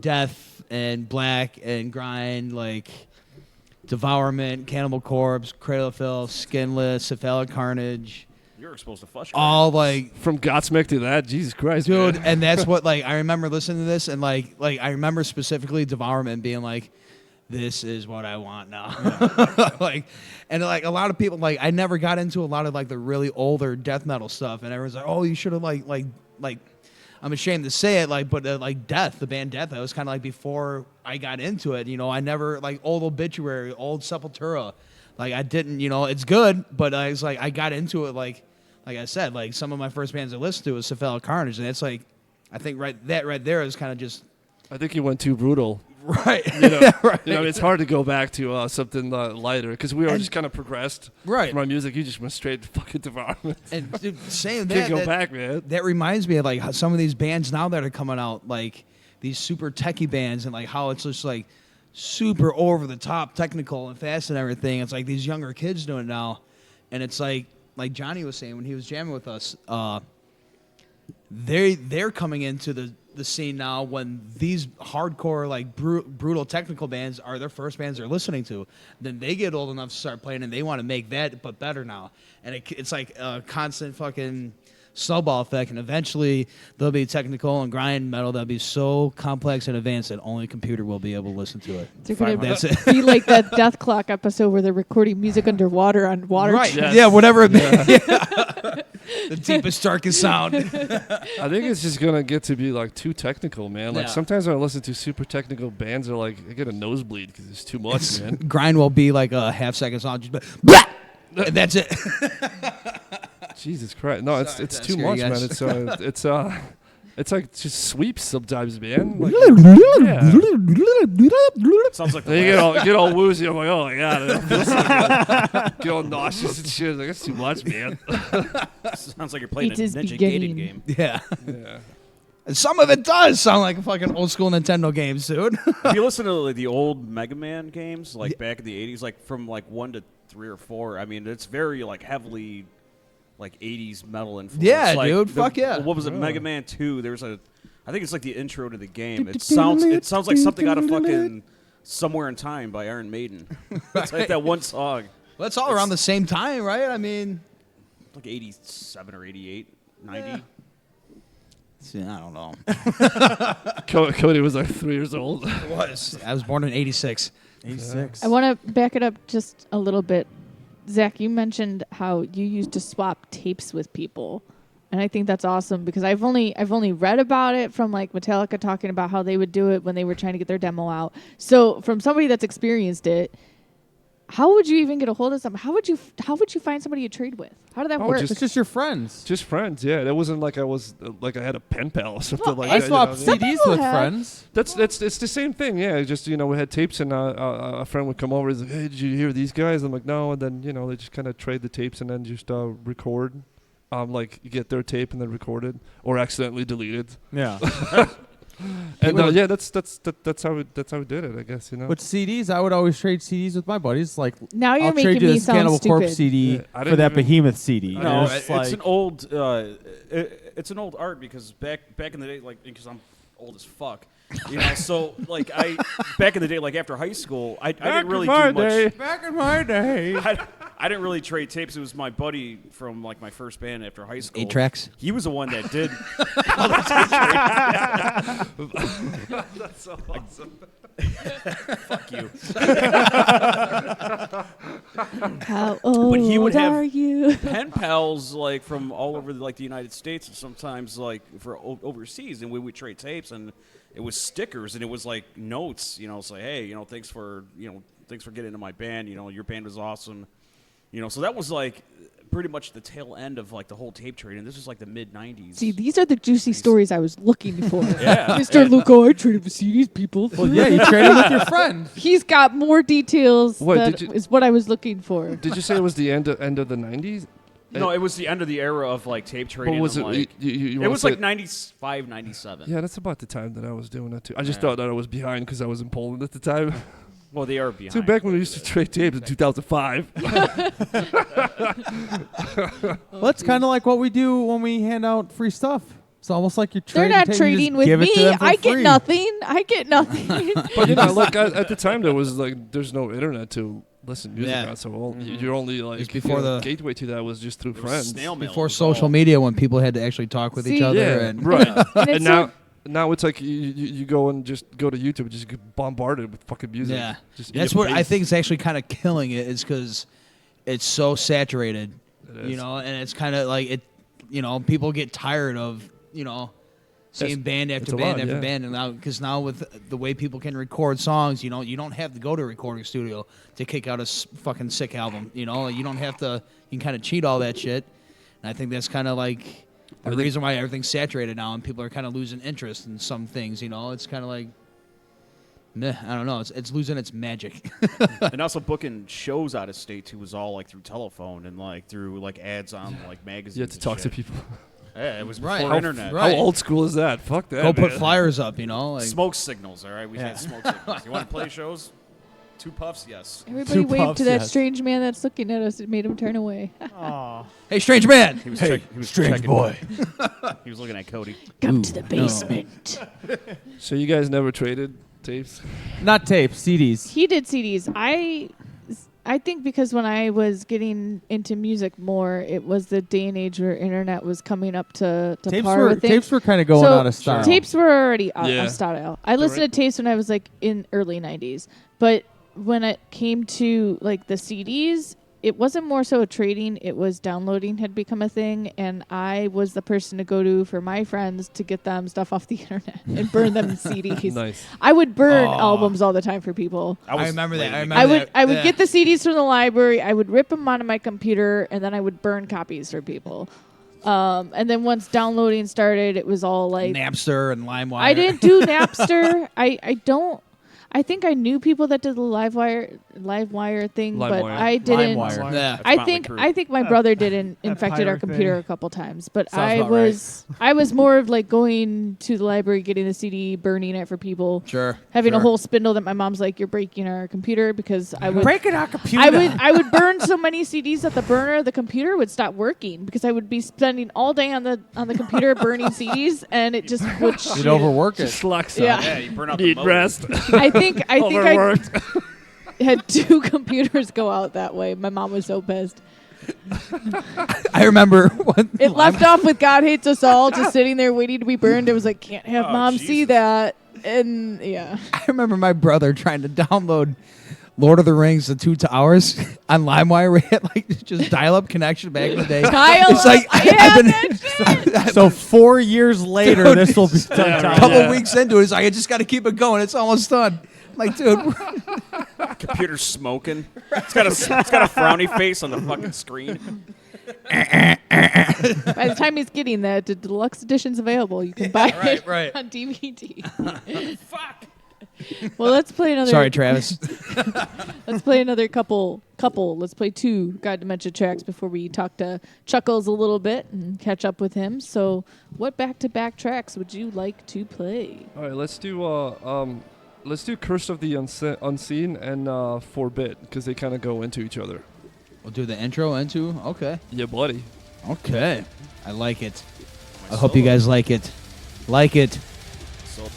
C: death and black and grind, like Devourment, Cannibal Corpse, Cradle of Filth, Skinless, Cephalic Carnage.
F: You're exposed to flesh.
C: All like,
E: From Godsmack to that, Jesus Christ,
C: dude,
E: man.
C: and that's what like I remember listening to this, and like I remember specifically Devourment being like, this is what I want now. And like a lot of people, like I never got into a lot of like the really older death metal stuff, and everyone's like, oh, you should have like I'm ashamed to say it, like, but like Death, the band Death, that was kind of like before I got into it. I never like old Obituary, old Sepultura, like I didn't, it's good, but I was like I got into it like I said, like some of my first bands I listened to was Cephalic Carnage, and it's like I think right there is kind of just
E: I think you went too brutal.
C: right.
E: Right. It's hard to go back to something lighter because we all just kind of progressed.
C: Right.
E: From our music, you just went straight to fucking Devourment.
C: And dude, saying
E: Can't go
C: that,
E: back, man.
C: that reminds me of like how some of these bands now that are coming out, like these super techie bands, and like how it's just like super over the top technical and fast and everything. It's like these younger kids doing it now, and it's like Johnny was saying when he was jamming with us, they're coming into the scene now when these hardcore like brutal technical bands are their first bands they're listening to. Then they get old enough to start playing, and they want to make that but better now, and it's like a constant fucking snowball effect, and eventually there'll be technical and grind metal that'll be so complex and advanced that only a computer will be able to listen to it.
D: They're going
C: That's
D: to
C: it.
D: be like that Death Clock episode where they're recording music underwater on water.
C: Right.
E: Yes.
C: Yeah, whatever it may be. The deepest, darkest sound.
E: I think it's just gonna get to be like too technical, man. Like
C: Yeah.
E: sometimes when I listen to super technical bands, they're like I get a nosebleed because it's too much, man.
C: Grind will be like a half-second song, just blah! And that's it.
E: Jesus Christ, no,
C: Sorry,
E: it's
C: did I
E: too
C: scare
E: much,
C: you
E: man.
C: guys?
E: It's like just sweeps sometimes, man. Like,
F: Sounds like
E: they get all woozy. I'm like, oh my god, it feels so good. Get all nauseous and shit. Like that's too much, man.
F: sounds like you're playing
D: It
F: a
D: is
F: Ninja
D: beginning.
F: Gaiden game.
C: Yeah.
E: Yeah.
C: And some of it does sound like a fucking old school Nintendo games, dude.
F: If you listen to like, the old Mega Man games, like back in the '80s, like from like 1 to 3 or 4, I mean, it's very like heavily like '80s metal influence.
C: Yeah,
F: like,
C: dude, fuck yeah.
F: What was it? Mega Man 2. There's I think it's like the intro to the game. It sounds like something out of fucking Somewhere in Time by Iron Maiden. It's like that one song.
C: Well, that's all around the same time, right? I mean,
F: Like 87 or 88, 90.
C: see, I don't know.
E: Cody was like 3 years old.
C: I was born in 86.
B: 86.
D: I want to back it up just a little bit. Zach, you mentioned how you used to swap tapes with people. And I think that's awesome because I've only read about it from like Metallica talking about how they would do it when they were trying to get their demo out. So from somebody that's experienced it, how would you even get a hold of someone? How would you find somebody to trade with? How did that work?
B: It's just your friends.
E: Just friends, yeah. That wasn't like I was like I had a pen pal or something like
B: I
E: that.
B: swapped
D: Some
B: CDs
D: people
B: with
D: have.
B: friends.
E: It's the same thing, yeah. Just we had tapes, and a friend would come over. He's like, "Hey, did you hear these guys?" I'm like, "No," and then they just kind of trade the tapes and then just record. Like you get their tape and then record it or accidentally delete it.
B: Yeah.
E: And yeah, that's how we did it, I guess.
B: With CDs, I would always trade CDs with my buddies. Like,
D: Now you're
B: I'll
D: making
B: trade you
D: me
B: this
D: sound
B: Cannibal Corpse
D: stupid.
B: CD
E: Yeah, I
B: for
E: didn't
B: that
E: even-
B: Behemoth CD.
F: No,
B: It's
F: it's an old. It's an old art because back in the day, like because I'm old as fuck, So like back in the day, like after high school, I didn't really do much.
B: Back in my day.
F: I didn't really trade tapes. It was my buddy from like my first band after high school.
C: 8 tracks.
F: He was the one that did.
E: That's so awesome.
F: Fuck you.
D: How old
F: But he would have
D: are you?
F: pen pals like from all over the United States and sometimes like for overseas, and we would trade tapes, and it was stickers and it was like notes. It's like, hey, thanks for getting into my band. Your band was awesome. So that was like pretty much the tail end of like the whole tape trade, and this was like the mid '90s.
D: See, these are the juicy stories I was looking for.
F: Yeah.
D: Mr. Luco, I traded with CDs, people.
B: Well, yeah, you traded with your friend.
D: He's got more details.
E: What,
D: That is what I was looking for.
E: Did you say it was the end of the 90s?
F: No, it was the end of the era of like tape trading.
E: What was it?
F: and, like,
E: You
F: it
E: wanna
F: was
E: say
F: like 95, 97.
E: Yeah, that's about the time that I was doing it too. I just thought that I was behind because I was in Poland at the time.
F: Well, they are behind.
E: So back when we used to trade tapes in 2005.
B: Well, that's kind of like what we do when we hand out free stuff. It's almost like you're
D: They're
B: trading.
D: not
B: tape, you
D: trading
B: just
D: with
B: give it to
D: me.
B: them for
D: I get
B: free.
D: nothing. I get nothing.
E: But like at the time, there's no internet to listen to music on, so you're only like
C: It's before the
E: gateway to that was just through friends.
F: Snail mail.
C: Before
F: was
C: social
F: all-
C: media, when people had to actually talk with each
D: See?
C: other.
E: Yeah,
C: And
E: right.
D: And
E: And
D: it's
E: now it's like you go and just go to YouTube and just get bombarded with fucking music.
C: Yeah,
E: Just in
C: that's
E: your
C: what I
E: face.
C: think is actually kind of killing it. Is because it's so saturated,
E: It is.
C: and it's kind of like it. People get tired of seeing band
E: it's
C: after
E: a
C: band
E: lot,
C: after
E: yeah.
C: band, and now with the way people can record songs, you don't have to go to a recording studio to kick out a fucking sick album. You don't have to. You can kind of cheat all that shit, and I think that's kind of like the reason why everything's saturated now, and people are kind of losing interest in some things. It's kind of like. Meh, I don't know. It's losing its magic.
F: And also booking shows out of state too was all like through telephone and like through like ads on like magazines.
E: You have to
F: and
E: talk to
F: shit.
E: people.
F: Yeah, it was
C: Right.
F: before
C: How-
F: internet.
C: right.
E: How old school is that? Fuck that.
C: Go put
E: man.
C: flyers up, like
F: Smoke signals, all right? We had smoke signals. You want to play shows? 2 puffs, yes.
D: Everybody
B: Two
D: waved
B: puffs,
D: to that
B: yes.
D: strange man that's looking at us. It made him turn away.
C: hey, strange man.
F: He was checking. He was looking at Cody.
D: Come to the basement.
E: So you guys never traded tapes?
B: Not tapes, CDs.
D: He did CDs. I think because when I was getting into music more, it was the day and age where internet was coming up to par with things.
B: Tapes were kind of going
D: So,
B: out of style.
D: Tapes were already out
E: Yeah.
D: of style. I listened to tapes when I was like in early 90s. But when it came to like the CDs, it wasn't more so trading. It was downloading had become a thing. And I was the person to go to for my friends to get them stuff off the internet and burn them in CDs.
E: Nice.
D: I would burn albums all the time for people.
C: I remember that.
F: late
C: I
F: in the
C: remember
D: I would
C: Yeah.
D: get the CDs from the library. I would rip them onto my computer, and then I would burn copies for people. And then once downloading started, it was all like
C: Napster and LimeWire.
D: I didn't do Napster. I don't. I think I knew people that did the LiveWire thing, but
E: LimeWire.
D: I didn't.
B: LimeWire.
C: Yeah.
D: I think my brother did infected our
B: pirate
D: computer
B: thing.
D: a couple times, but
B: Sounds
D: I
B: about
D: was more of like going to the library, getting the CD, burning it for people,
C: Sure.
D: having a
C: sure.
D: whole spindle that my mom's like, "You're breaking our computer," because I would
B: Breaking our computer.
D: I would burn so many CDs that the burner, the computer would stop working because I would be spending all day on the computer burning CDs, and it just would.
B: You'd
D: shit.
B: overwork it.
E: Just slacks
D: Yeah.
E: up.
F: Yeah, you burn out the
E: Need
F: motor.
E: rest.
D: I think I
E: Overworked.
D: had 2 computers go out that way. My mom was so pissed.
C: I remember when
D: It left off with "God Hates Us All" just sitting there waiting to be burned. It was like, can't have
F: Oh,
D: mom see
F: Jesus.
D: that, and yeah.
C: I remember my brother trying to download Lord of the Rings: The Two Towers on LimeWire. We had like just dial-up connection back in the day.
D: Dial
C: It's like
D: up.
C: I've
D: Yeah,
C: been
D: that shit.
B: So 4 years later,
C: Dude,
B: this will be
C: a
B: done.
C: couple weeks into it. It's like I just got to keep it going. It's almost done. I'm like, dude,
F: Computer's smoking. It's got a frowny face on the fucking screen.
D: By the time he's getting that, the deluxe edition's available. You can buy it
C: right.
D: on DVD. Fuck. Well, let's play another.
C: Sorry, Travis.
D: Let's play another couple. Let's play 2 God Dementia tracks before we talk to Chuckles a little bit and catch up with him. So, what back-to-back tracks would you like to play?
E: All right, let's do Curse of the Unseen and Forbid because they kind of go into each other.
C: We'll do the intro into. Okay.
E: Yeah, buddy.
C: Okay. I like it. I hope you guys like it. Like it.
F: So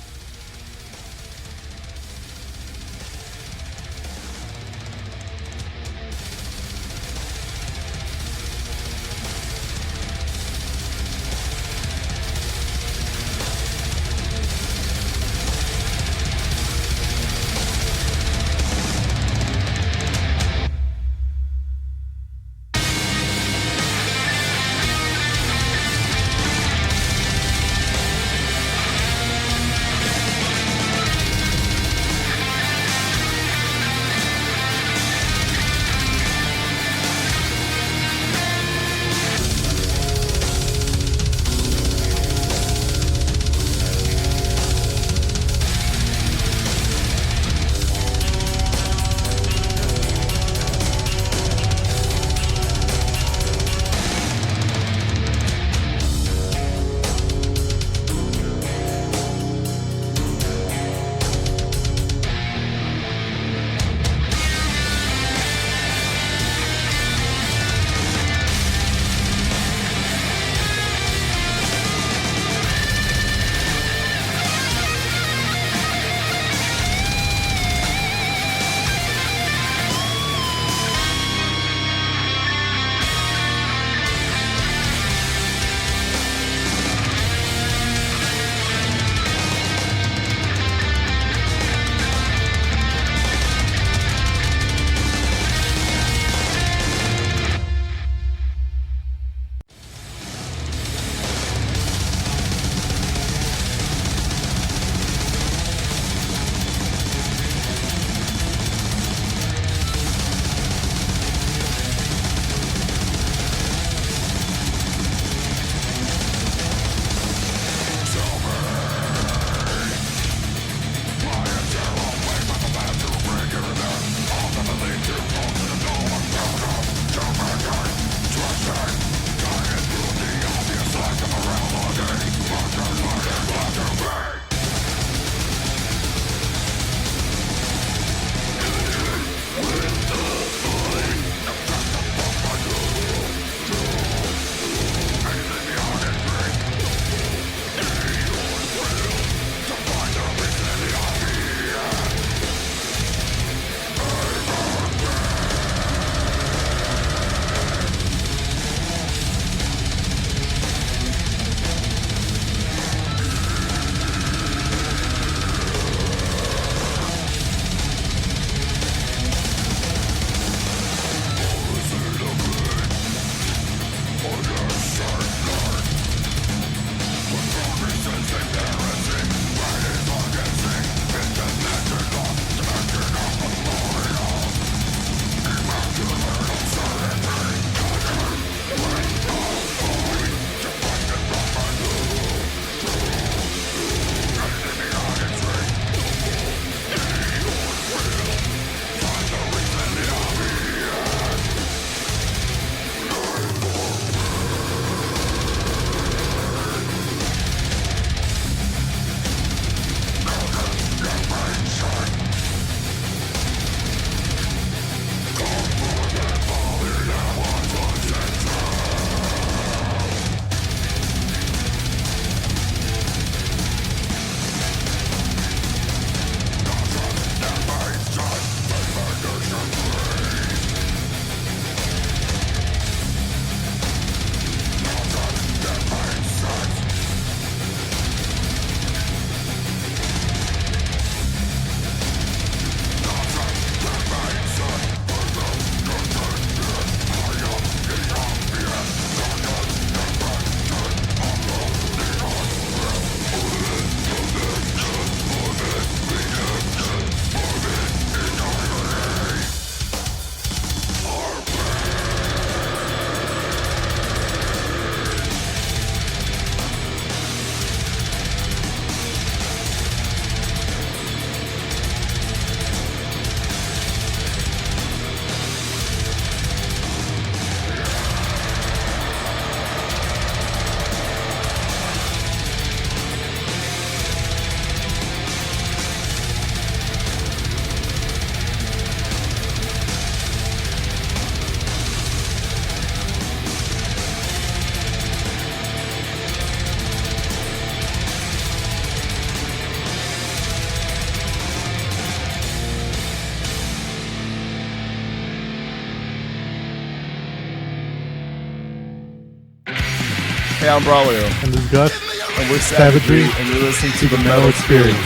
G: Hey, I'm Braulio.
I: And this is Gus.
G: And we're Savagery, and you're listening to The Metal Experience.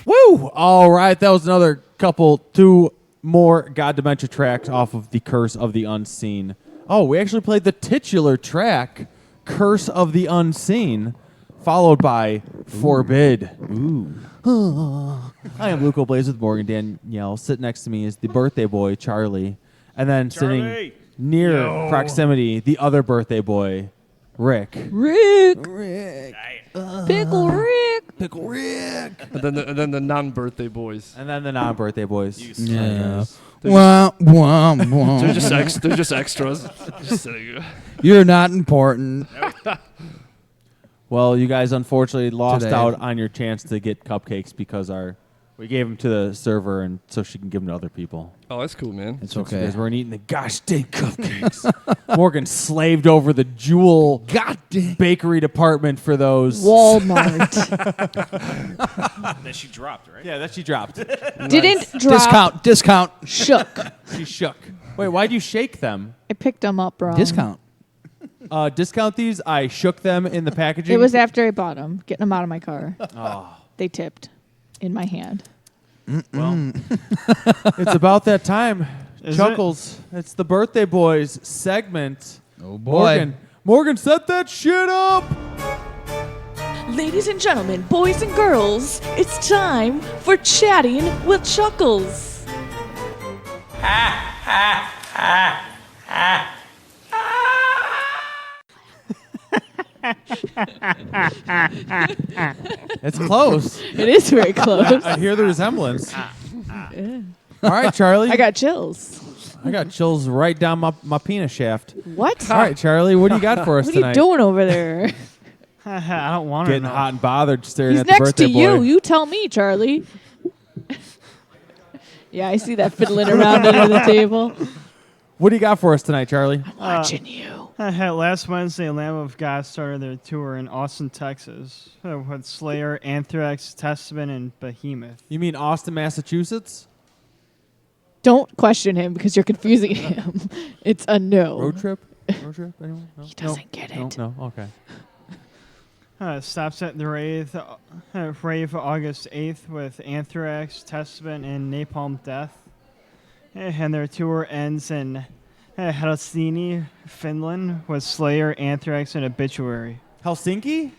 B: Woo! All right, that was another two more God Dementia tracks off of the Curse of the Unseen. Oh, we actually played the titular track, Curse of the Unseen, followed by Forbid. Ooh. I am Luke O'Blaze with Morgan Danielle. Sitting next to me is the birthday boy, Charlie. And then sitting near proximity, the other birthday boy, Rick.
D: Rick. Pickle Rick.
B: Pickle Rick.
E: And then the non-birthday boys.
B: And then the non-birthday boys.
C: Yeah. Wah, wah, wah.
E: They're just extras. Just sitting.
C: You're not important.
B: Well, you guys unfortunately lost
C: Today.
B: out on your chance to get cupcakes because we gave them to the server and so she can give them to other people.
E: Oh, that's cool, man.
C: It's
B: You
C: okay.
B: guys weren't eating the gosh dang cupcakes. Morgan slaved over the Jewel bakery department for those.
D: Walmart.
F: That she dropped, right?
B: Yeah, that she dropped.
D: Didn't drop.
C: Discount.
D: Shook.
B: She shook. Wait, why'd you shake them?
D: I picked them up wrong.
C: Discount.
B: Discount these. I shook them in the packaging.
D: It was after I bought them, getting them out of my car.
B: Oh.
D: They tipped in my hand.
B: Well, it's about that time. Chuckles. It's the birthday boys segment.
C: Oh, boy.
B: Morgan, set that shit up.
D: Ladies and gentlemen, boys and girls, it's time for Chatting with Chuckles.
B: It's close.
D: It is very close.
B: I hear the resemblance. All right, Charlie.
D: I got chills.
B: I got chills right down my penis shaft.
D: What?
B: All right, Charlie, what do you got for us
D: What are you
B: tonight?
D: doing over there?
I: I don't want to
B: Getting
I: know.
B: hot and bothered staring
D: He's
B: at the
D: next
B: birthday
D: to you.
B: boy.
D: You tell me, Charlie. Yeah, I see that fiddling around under the table.
B: What do you got for us tonight, Charlie?
D: Watching you.
I: Last Wednesday, Lamb of God started their tour in Austin, Texas, with Slayer, Anthrax, Testament, and Behemoth.
B: You mean Austin, Massachusetts?
D: Don't question him because you're confusing him. It's a no.
B: Road trip? Road trip? Anyone? No?
D: He doesn't get it.
B: No? Okay.
I: Stops at the Rave August 8th with Anthrax, Testament, and Napalm Death. And their tour ends in Helsinki, Finland, with Slayer, Anthrax, and Obituary.
B: Helsinki?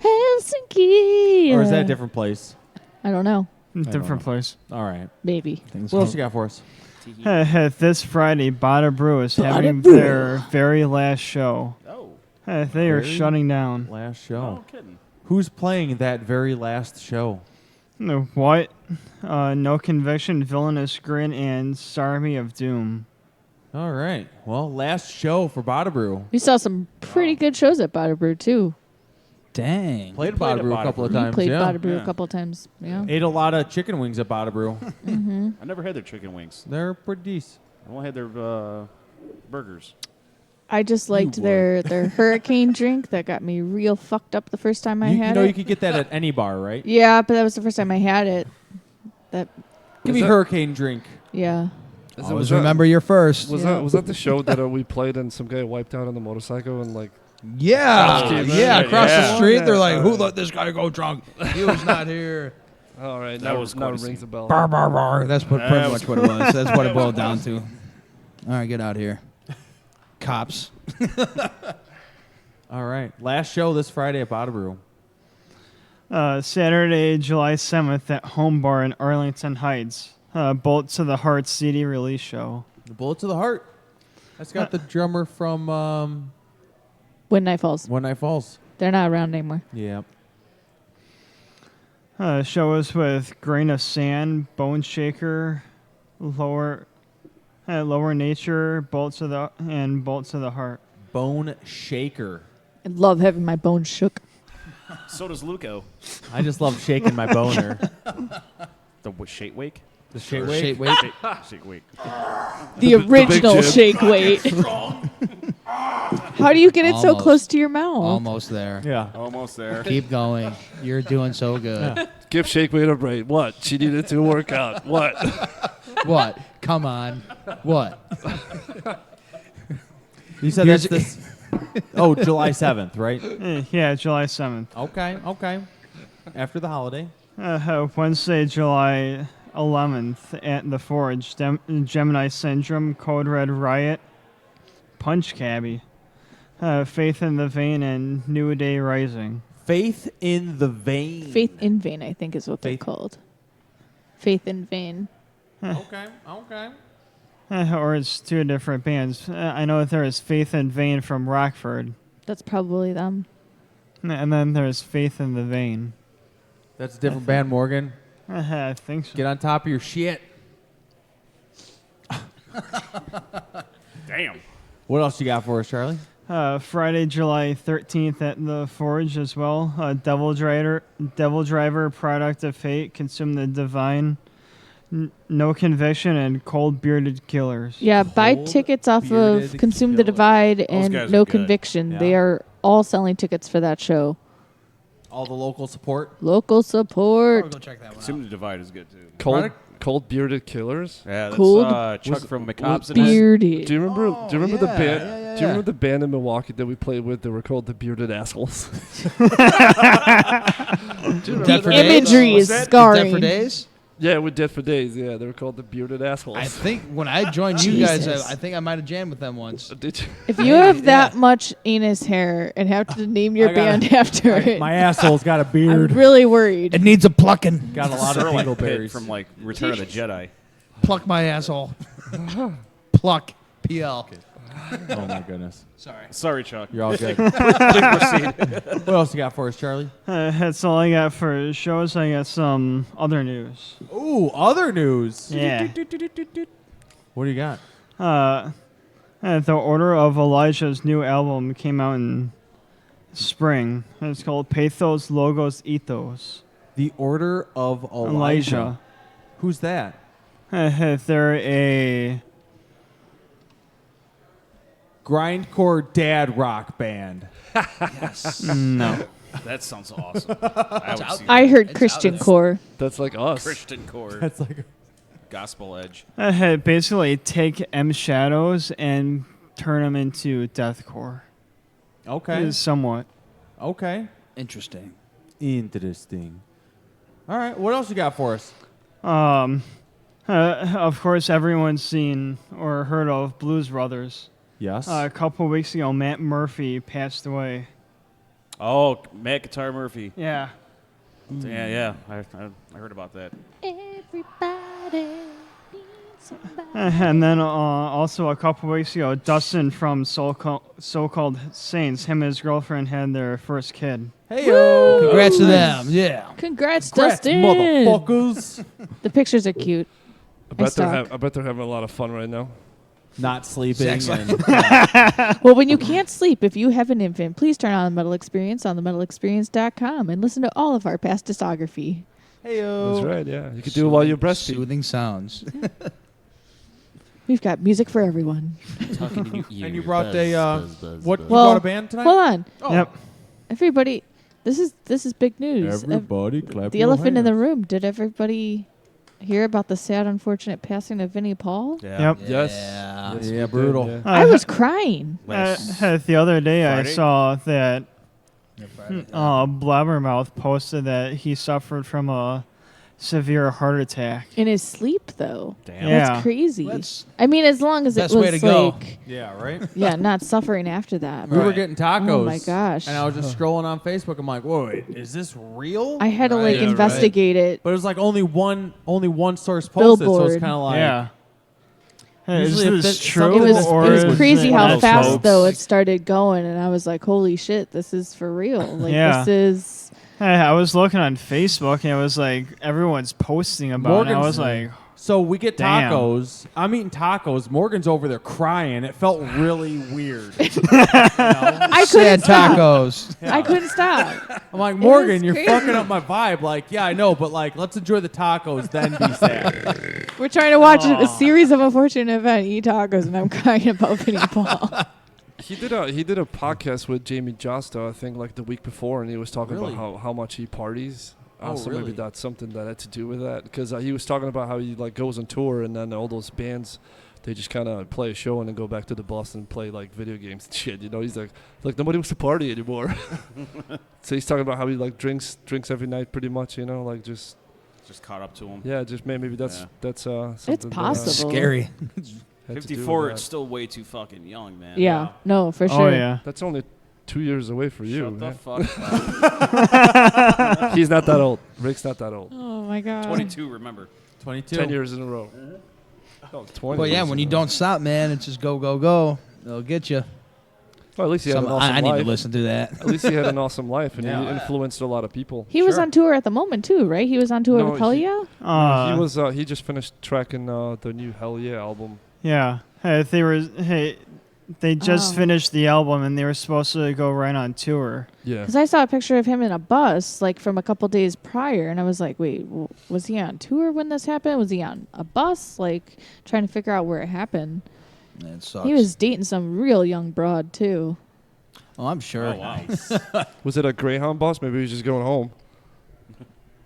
D: Helsinki.
B: Or is that a different place?
D: I don't know.
I: Different place.
B: All right.
D: Maybe.
B: What else you got for us?
I: This Friday, Bada Brew is
D: Bada
I: having
D: Brew.
I: their very last show.
F: Oh,
I: They are
B: Very
I: shutting down.
B: Last show.
F: no kidding.
B: Who's playing that very last show?
I: No, what? No Conviction, Villainous Grin, and Army of Doom.
B: All right. Well, last show for Bada Brew.
D: We saw some pretty good shows at Bada Brew, too.
C: Dang.
B: Played
F: played
B: Bada
F: at
B: Brew a
F: Bada
B: couple of
F: Brew.
B: times.
D: Played
B: yeah.
D: Bada Brew
F: Yeah.
D: a couple of times. Yeah.
B: Ate a lot of chicken wings at Bada Brew.
F: I never had their chicken wings.
B: They're pretty decent.
F: I only had their burgers.
D: I just liked their hurricane drink that got me real fucked up the first time I
B: You
D: had
B: know
D: it.
B: you could get that at any bar, right?
D: Yeah, but that was the first time I had it. That
B: Give me
E: that-
B: hurricane drink.
D: yeah.
C: Always remember your first.
E: Was
D: Yeah.
E: that the show that we played and some guy wiped out on the motorcycle and like
C: Yeah.
E: Oh,
C: Yeah.
F: shit,
C: Across the
F: yeah.
C: street, they're like, who let this guy go drunk? He was not here.
E: all right
F: That
E: now
F: was
E: now
F: quite
E: it
F: a
E: rings
F: scene.
E: a bell.
C: Bar, bar, bar. That's pretty
F: That
C: much what it was. That's what it boiled down to. All right, get out of here. Cops.
B: All right. Last show this Friday at Bada Brew.
I: Saturday, July 7th at Home Bar in Arlington Heights. Bolt to the Heart CD release show.
B: The Bullet to the Heart. That's got the drummer from
D: When Night Falls.
B: One Night Falls.
D: They're not around anymore.
B: Yeah.
I: Show us with Grain of Sand, Bone Shaker, Lower Nature, Bolt to the Heart.
B: Bone Shaker.
D: I love having my bones shook.
F: So does Luco.
B: I just love shaking my boner.
F: The shake wake?
B: The shake
C: Shake,
B: weight.
C: wait.
F: Shake wake.
D: The original
E: jib.
D: shake weight. How do you get it so
C: Almost.
D: close to your mouth?
C: Almost there.
B: Yeah.
F: Almost there.
C: Keep going. You're doing so good.
E: Give Shake Weight a break. What? She needed to work out. What?
C: What? Come on. What?
B: You said that's this. Oh, July 7th, right?
I: Yeah, July 7th.
B: Okay. After the holiday.
I: Wednesday, July 11th at the Forge. Gemini Syndrome, Code Red Riot, Punch Cabbie, Faith in the Vein, and New Day Rising.
B: Faith in the Vein.
D: Faith in Vain, I think, is what they're called. Faith in Vain.
B: Okay.
I: Or it's two different bands. I know that there is Faith in Vain from Rockford,
D: That's probably them.
I: and then there's Faith in the Vein.
B: That's a different band, Morgan.
I: I think so.
B: Get on top of your shit.
F: Damn.
B: What else you got for us, Charlie?
I: Friday, July 13th at the Forge as well. Devil Driver, Product of Fate, Consume the Divine, No Conviction, and Cold Bearded Killers.
D: Yeah, buy tickets off of
B: Bearded
D: Consume the
B: Killer.
D: Divide
F: guys
D: and
F: are
D: No
F: good.
D: Conviction.
B: Yeah.
D: They are all selling tickets for that show.
B: All the local support.
D: Local
C: I'll
D: support.
C: go check that one out.
F: Consume the Divide is good too.
E: Cold bearded killers.
F: Yeah, that's
D: Cold
F: Chuck from McCobbs.
D: Bearded.
E: Do you remember? do you remember the
C: yeah,
E: band?
C: yeah,
E: Do you remember
C: yeah.
E: the band in Milwaukee that we played with? They were called the Bearded Assholes.
C: Dead for
D: The imagery
C: Days?
D: is
C: Dead
D: scarring.
C: for Days?
E: Yeah, we did for days. Yeah, they were called the Bearded Assholes.
C: I think when I joined you guys,
D: Jesus.
C: I think I might have jammed with them once.
E: Did you?
D: If you have that much anus hair and have to name your
B: I gotta-
D: band after it,
B: My asshole's got a
D: I'm
B: beard.
D: really worried.
C: It needs a plucking.
B: Got a lot of
F: Sir, like
B: dingleberries.
F: Pitt from like Return of the Jedi.
C: Pluck my asshole. Pluck. PL.
B: Oh my goodness.
F: Sorry, Chuck.
B: You're all good.
F: Please proceed.
B: What else you got for us, Charlie?
I: That's all I got for shows. I got some other news.
B: Ooh, other news.
I: Yeah.
B: What do you got?
I: The Order of Elijah's new album came out in spring. It's called Pathos, Logos, Ethos.
B: The Order of Elijah.
I: Elijah.
B: Who's that?
I: They're a
B: Grindcore dad rock band.
I: no.
F: That sounds awesome. I would see
D: I heard
C: It's
D: Christian
C: out of-
D: core.
E: That's like us.
F: Christian core,
B: That's like
F: gospel edge.
I: Basically, take M Shadows and turn them into deathcore.
B: okay.
I: Somewhat.
B: Okay.
C: Interesting.
B: Interesting. All right. What else you got for us?
I: Of course, everyone's seen or heard of Blues Brothers.
B: Yes.
I: A couple weeks ago, Matt Murphy passed away.
F: Oh, Matt Guitar Murphy.
I: Yeah.
F: Yeah. I heard about that.
D: Everybody needs somebody.
I: And then also a couple weeks ago, Dustin from So-Called Saints, him and his girlfriend had their first kid.
B: Hey yo.
C: Congrats to them. Yeah.
D: Congrats,
B: Congrats,
D: Dustin.
B: motherfuckers.
D: The pictures are cute.
E: I bet
D: stalk.
E: they're having a lot of fun right now.
B: Not sleeping.
C: Exactly.
B: And,
D: Well, when you can't sleep, if you have an infant, please turn on the Metal Experience on themetalexperience.com and listen to all of our past discography.
B: hey yo.
E: That's right. Yeah, you can do it while you breastfeed.
C: Soothing sounds.
D: We've got music for everyone.
B: And you brought you
D: Well,
B: brought a band tonight?
D: Hold on.
B: Oh.
I: Yep.
D: Everybody, this is big news.
B: Everybody clap
D: The
B: your
D: elephant in the
B: hands.
D: room. Did everybody hear about the sad, unfortunate passing of Vinnie Paul?
F: Yeah.
I: Yep.
E: Yes.
C: Yeah.
E: Yes, we
B: Yeah,
E: did,
B: brutal.
E: yeah.
D: I was crying.
I: The other day,
F: Friday?
I: I saw that
C: Friday.
I: Blabbermouth posted that he suffered from a severe heart attack.
D: In his sleep, though.
F: Damn.
I: Yeah.
D: That's crazy.
C: That's
D: I mean, as long as it
C: best
D: was
C: way to go.
D: like,
B: Yeah, right?
D: yeah, not suffering after that.
B: We were
C: Right.
B: getting tacos.
D: Oh my gosh.
B: And I was just scrolling on Facebook. I'm like, whoa, wait, is this real?
D: I had to
C: Right.
D: like
C: Yeah, right.
D: investigate
B: but it was like only one source posted, so it's
D: Billboard.
B: kind of like
I: Yeah. Is
B: Usually if
I: this
B: it-
I: true?
B: something
D: it. It
I: or
D: was
I: is
D: crazy
I: it
D: how
I: one of those
D: fast
I: hoax?
D: though it started going, and I was like, holy shit, this is for real. Like
I: Yeah.
D: this is.
I: I was looking on Facebook and it was like everyone's posting about it. I was like,
B: So we get
I: Damn.
B: tacos. I'm eating tacos. Morgan's over there crying. It felt really weird.
D: I couldn't
C: sad
D: stop.
C: tacos.
D: I couldn't stop.
B: I'm like, Morgan,
D: was
B: you're
D: crazy.
B: fucking up my vibe. Like, yeah, I know, but like, let's enjoy the tacos, then be sad.
D: We're trying to watch a series of unfortunate events, eat tacos, and I'm crying about Vinnie Paul.
E: He did a podcast with Jamie Josta, I think, like the week before, and he was talking
B: Really?
E: about how much he parties.
B: Oh,
E: so
B: really?
E: maybe that's something that had to do with that, because he was talking about how he like goes on tour, and then all those bands they just kind of play a show and then go back to the bus and play like video games and shit. You know, he's like nobody wants to party anymore. So he's talking about how he like drinks every night pretty much. You know, like just
F: caught up to him.
E: Yeah, just maybe that's something.
D: It's possible.
C: Scary.
F: 54. It's still way too fucking young, man.
D: Yeah. No, for sure.
I: Oh yeah.
E: That's only 2 years away for you.
F: Shut the
E: man.
F: fuck up.
E: He's not that old. Rick's not that old.
D: Oh my god.
F: 22. Remember.
B: 22.
E: 10 years in a row. Oh, 20.
C: But yeah,
E: years
C: when
E: in
C: you
E: a row.
C: don't stop, man, it's just go, go, go. They'll get you.
E: Well, at least he had an awesome
C: I need
E: life.
C: to listen to that.
E: At least he had an awesome life, and
B: Yeah.
E: he influenced a lot of people.
D: He was on tour at the moment too, right? He was on tour
E: No,
D: with Hell Yeah.
E: He was. He just finished tracking the new Hell Yeah album.
I: Yeah. They just finished the album and they were supposed to go right on tour.
E: Yeah.
D: Because I saw a picture of him in a bus, like from a couple days prior, and I was like, "Wait, was he on tour when this happened? Was he on a bus? Like trying to figure out where it happened."
C: That sucks.
D: He was dating some real young broad too.
C: Oh, I'm sure.
F: Oh wow.
E: Was it a Greyhound bus? Maybe he was just going home.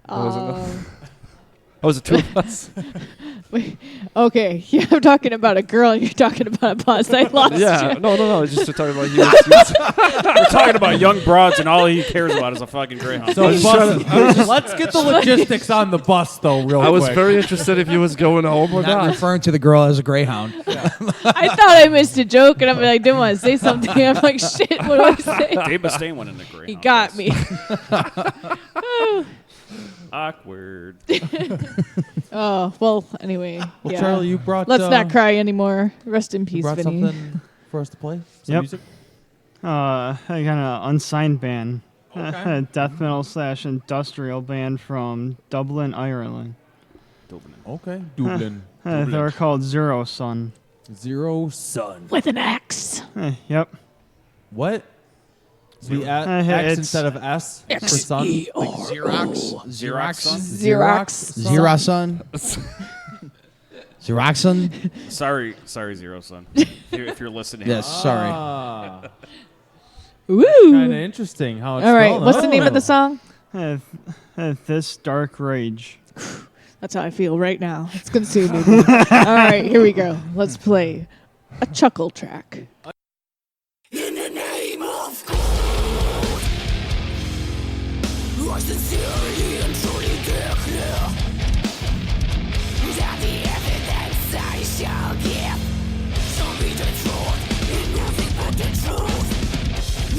E: Oh, was it two of us?
D: Wait, okay, yeah, I'm talking about a girl, and you're talking about a bus. I lost
E: Yeah.
D: you.
E: No. It's just talking about you.
F: We're talking about young broads, and all he cares about is a fucking Greyhound.
B: So let's get the logistics on the bus, though, real quick.
E: I was very interested if he was going home or
C: Not
E: not.
C: referring to the girl as a greyhound.
D: I thought I missed a joke, and I didn't want to say something. I'm like, shit, what do I say?
F: Dave Mustaine went in the Greyhound.
D: He got
F: bus.
D: me.
F: Awkward.
D: Oh, well, anyway.
B: Well,
D: yeah.
B: Charlie, you brought.
D: Let's not cry anymore. Rest in
B: You
D: peace,
B: brought
D: Vinny.
B: something for us to play. Some
I: Yep.
B: music.
I: I got an unsigned band.
B: Okay.
I: A death metal / industrial band from Dublin, Ireland.
B: Okay. Dublin.
I: They were called Zero Sun.
B: Zero Sun.
D: With an X.
I: Yep.
B: What? The X
I: It's-
B: instead of S for sun.
C: Xerox.
D: Xerox.
C: Xeroxon. Xeroxon.
F: Sorry, Zero Sun. If you're listening.
C: Yes, sorry.
B: Ah,
D: Woo.
B: kind of interesting how it's
D: All right,
B: spelled.
D: what's the name of
B: Oh.
D: the song?
I: This Dark Rage.
D: That's how I feel right now. It's consuming me. All right, here we go. Let's play a chuckle track.
J: In the name of God, I sincerely and truly declare that the evidence I shall give shall be the truth and nothing but the truth.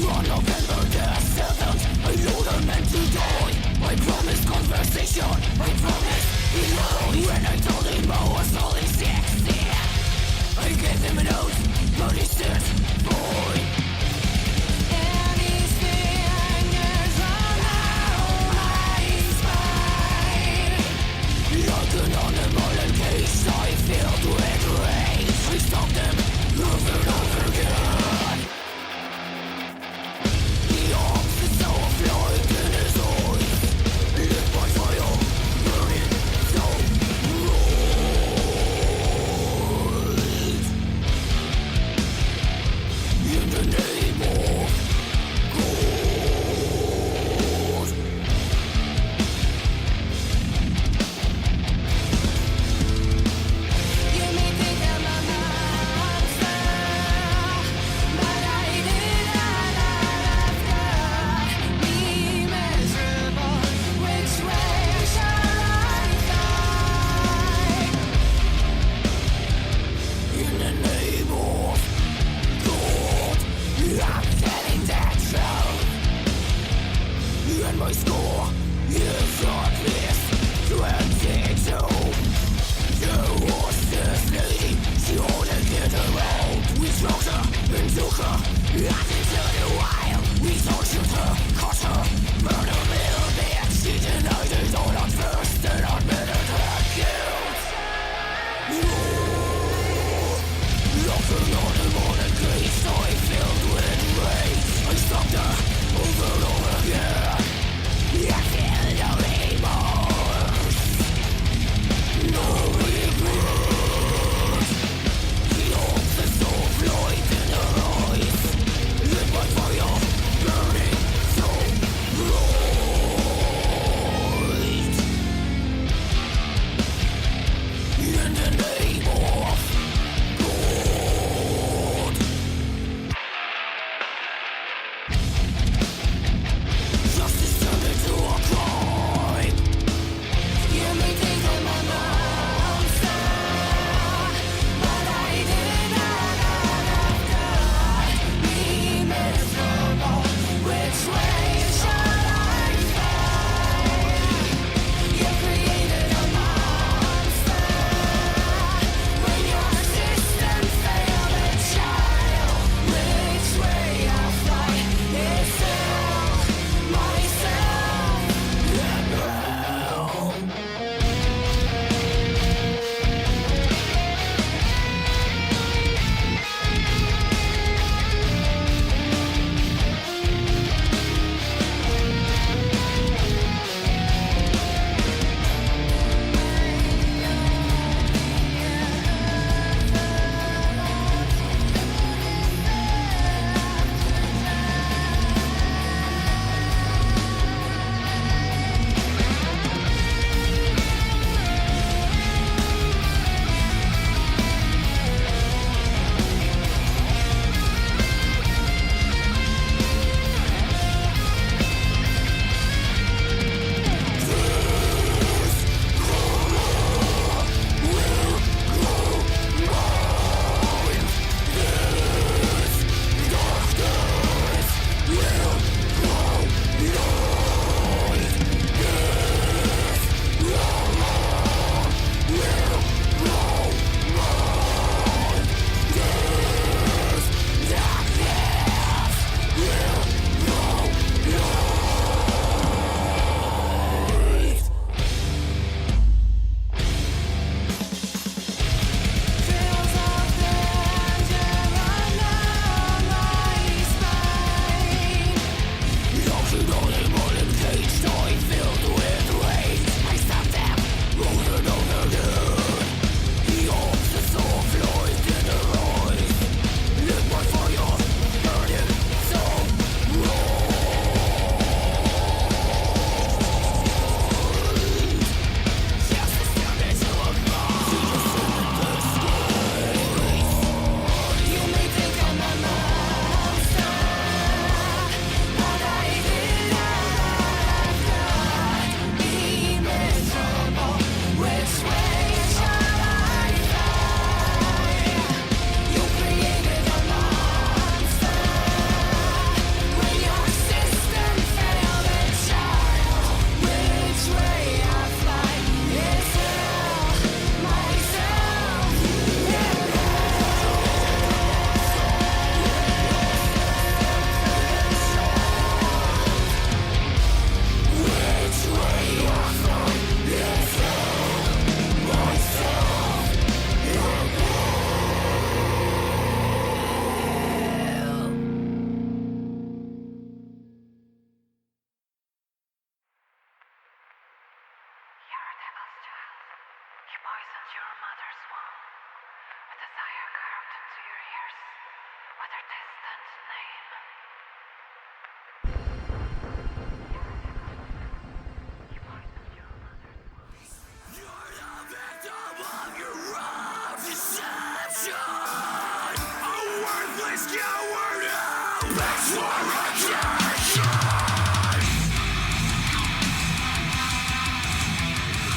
J: On November the 7th, I know the men to die. I promised conversation, I promised love. When I told him I was only 16, I gave him a note, but he said, boy. And his fingers all around my spine. Like an animal encaged, I filled with rage. I stopped them over and over again. The opposites of light in his eyes, lit by fire, burning so bright. In the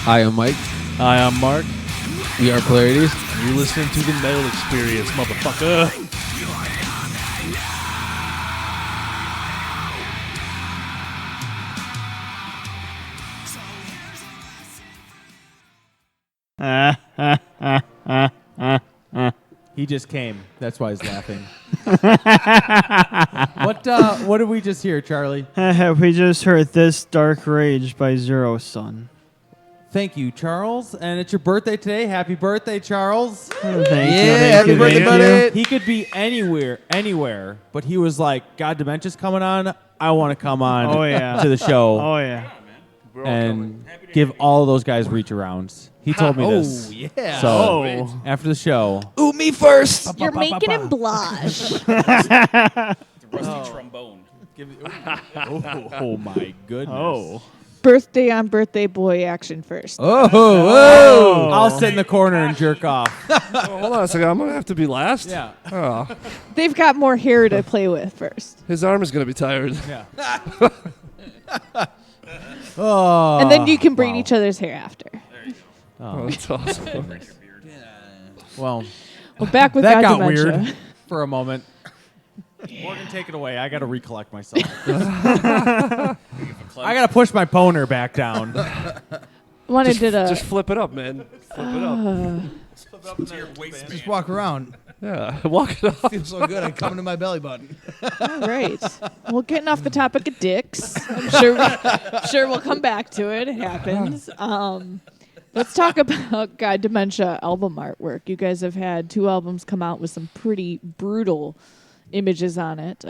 G: I am Mike.
E: Hi, I'm Mark.
G: We are Polarities.
E: You're listening to the Metal Experience, motherfucker.
B: He just came. That's why he's laughing. What did we just hear, Charlie?
I: We just heard This Dark Rage by Zero Sun.
B: Thank you, Charles. And it's your birthday today. Happy birthday, Charles.
I: Thank you.
C: happy birthday, buddy.
B: He could be anywhere, but he was like, God, Dementia's coming on. I want to come on
I: Oh, yeah.
B: to the show
I: Oh, yeah.
B: and give all of those guys reach arounds. He told me this.
C: Oh, yeah.
B: So after the show,
C: Ooh, me first.
D: You're making him blush.
F: The rusty trombone.
B: oh my goodness.
I: Oh.
D: Birthday on birthday boy action first.
C: Oh.
B: I'll sit in the corner and jerk off.
E: Hold on a second. I'm going to have to be last?
B: Yeah.
E: Oh,
D: They've got more hair to play with first.
E: his arm is going to be tired.
B: Yeah. Oh,
D: And then you can braid
B: wow.
D: each other's hair after.
E: Oh, that's awesome.
B: Well,
D: Well, back with
B: that
D: God
B: got
D: Dementia.
B: weird for a moment. Morgan, take it away. I got to recollect myself. I got to push my boner back down.
D: Wanted to
E: Just flip it up, man. Flip it up.
C: Just walk around.
E: Yeah, walk it up.
C: Feels so good. I come into my belly button.
D: all right. Well, getting off the topic of dicks, I'm sure we'll come back to it. It happens. Let's talk about God Dementia album artwork. You guys have had 2 albums come out with some pretty brutal images on it.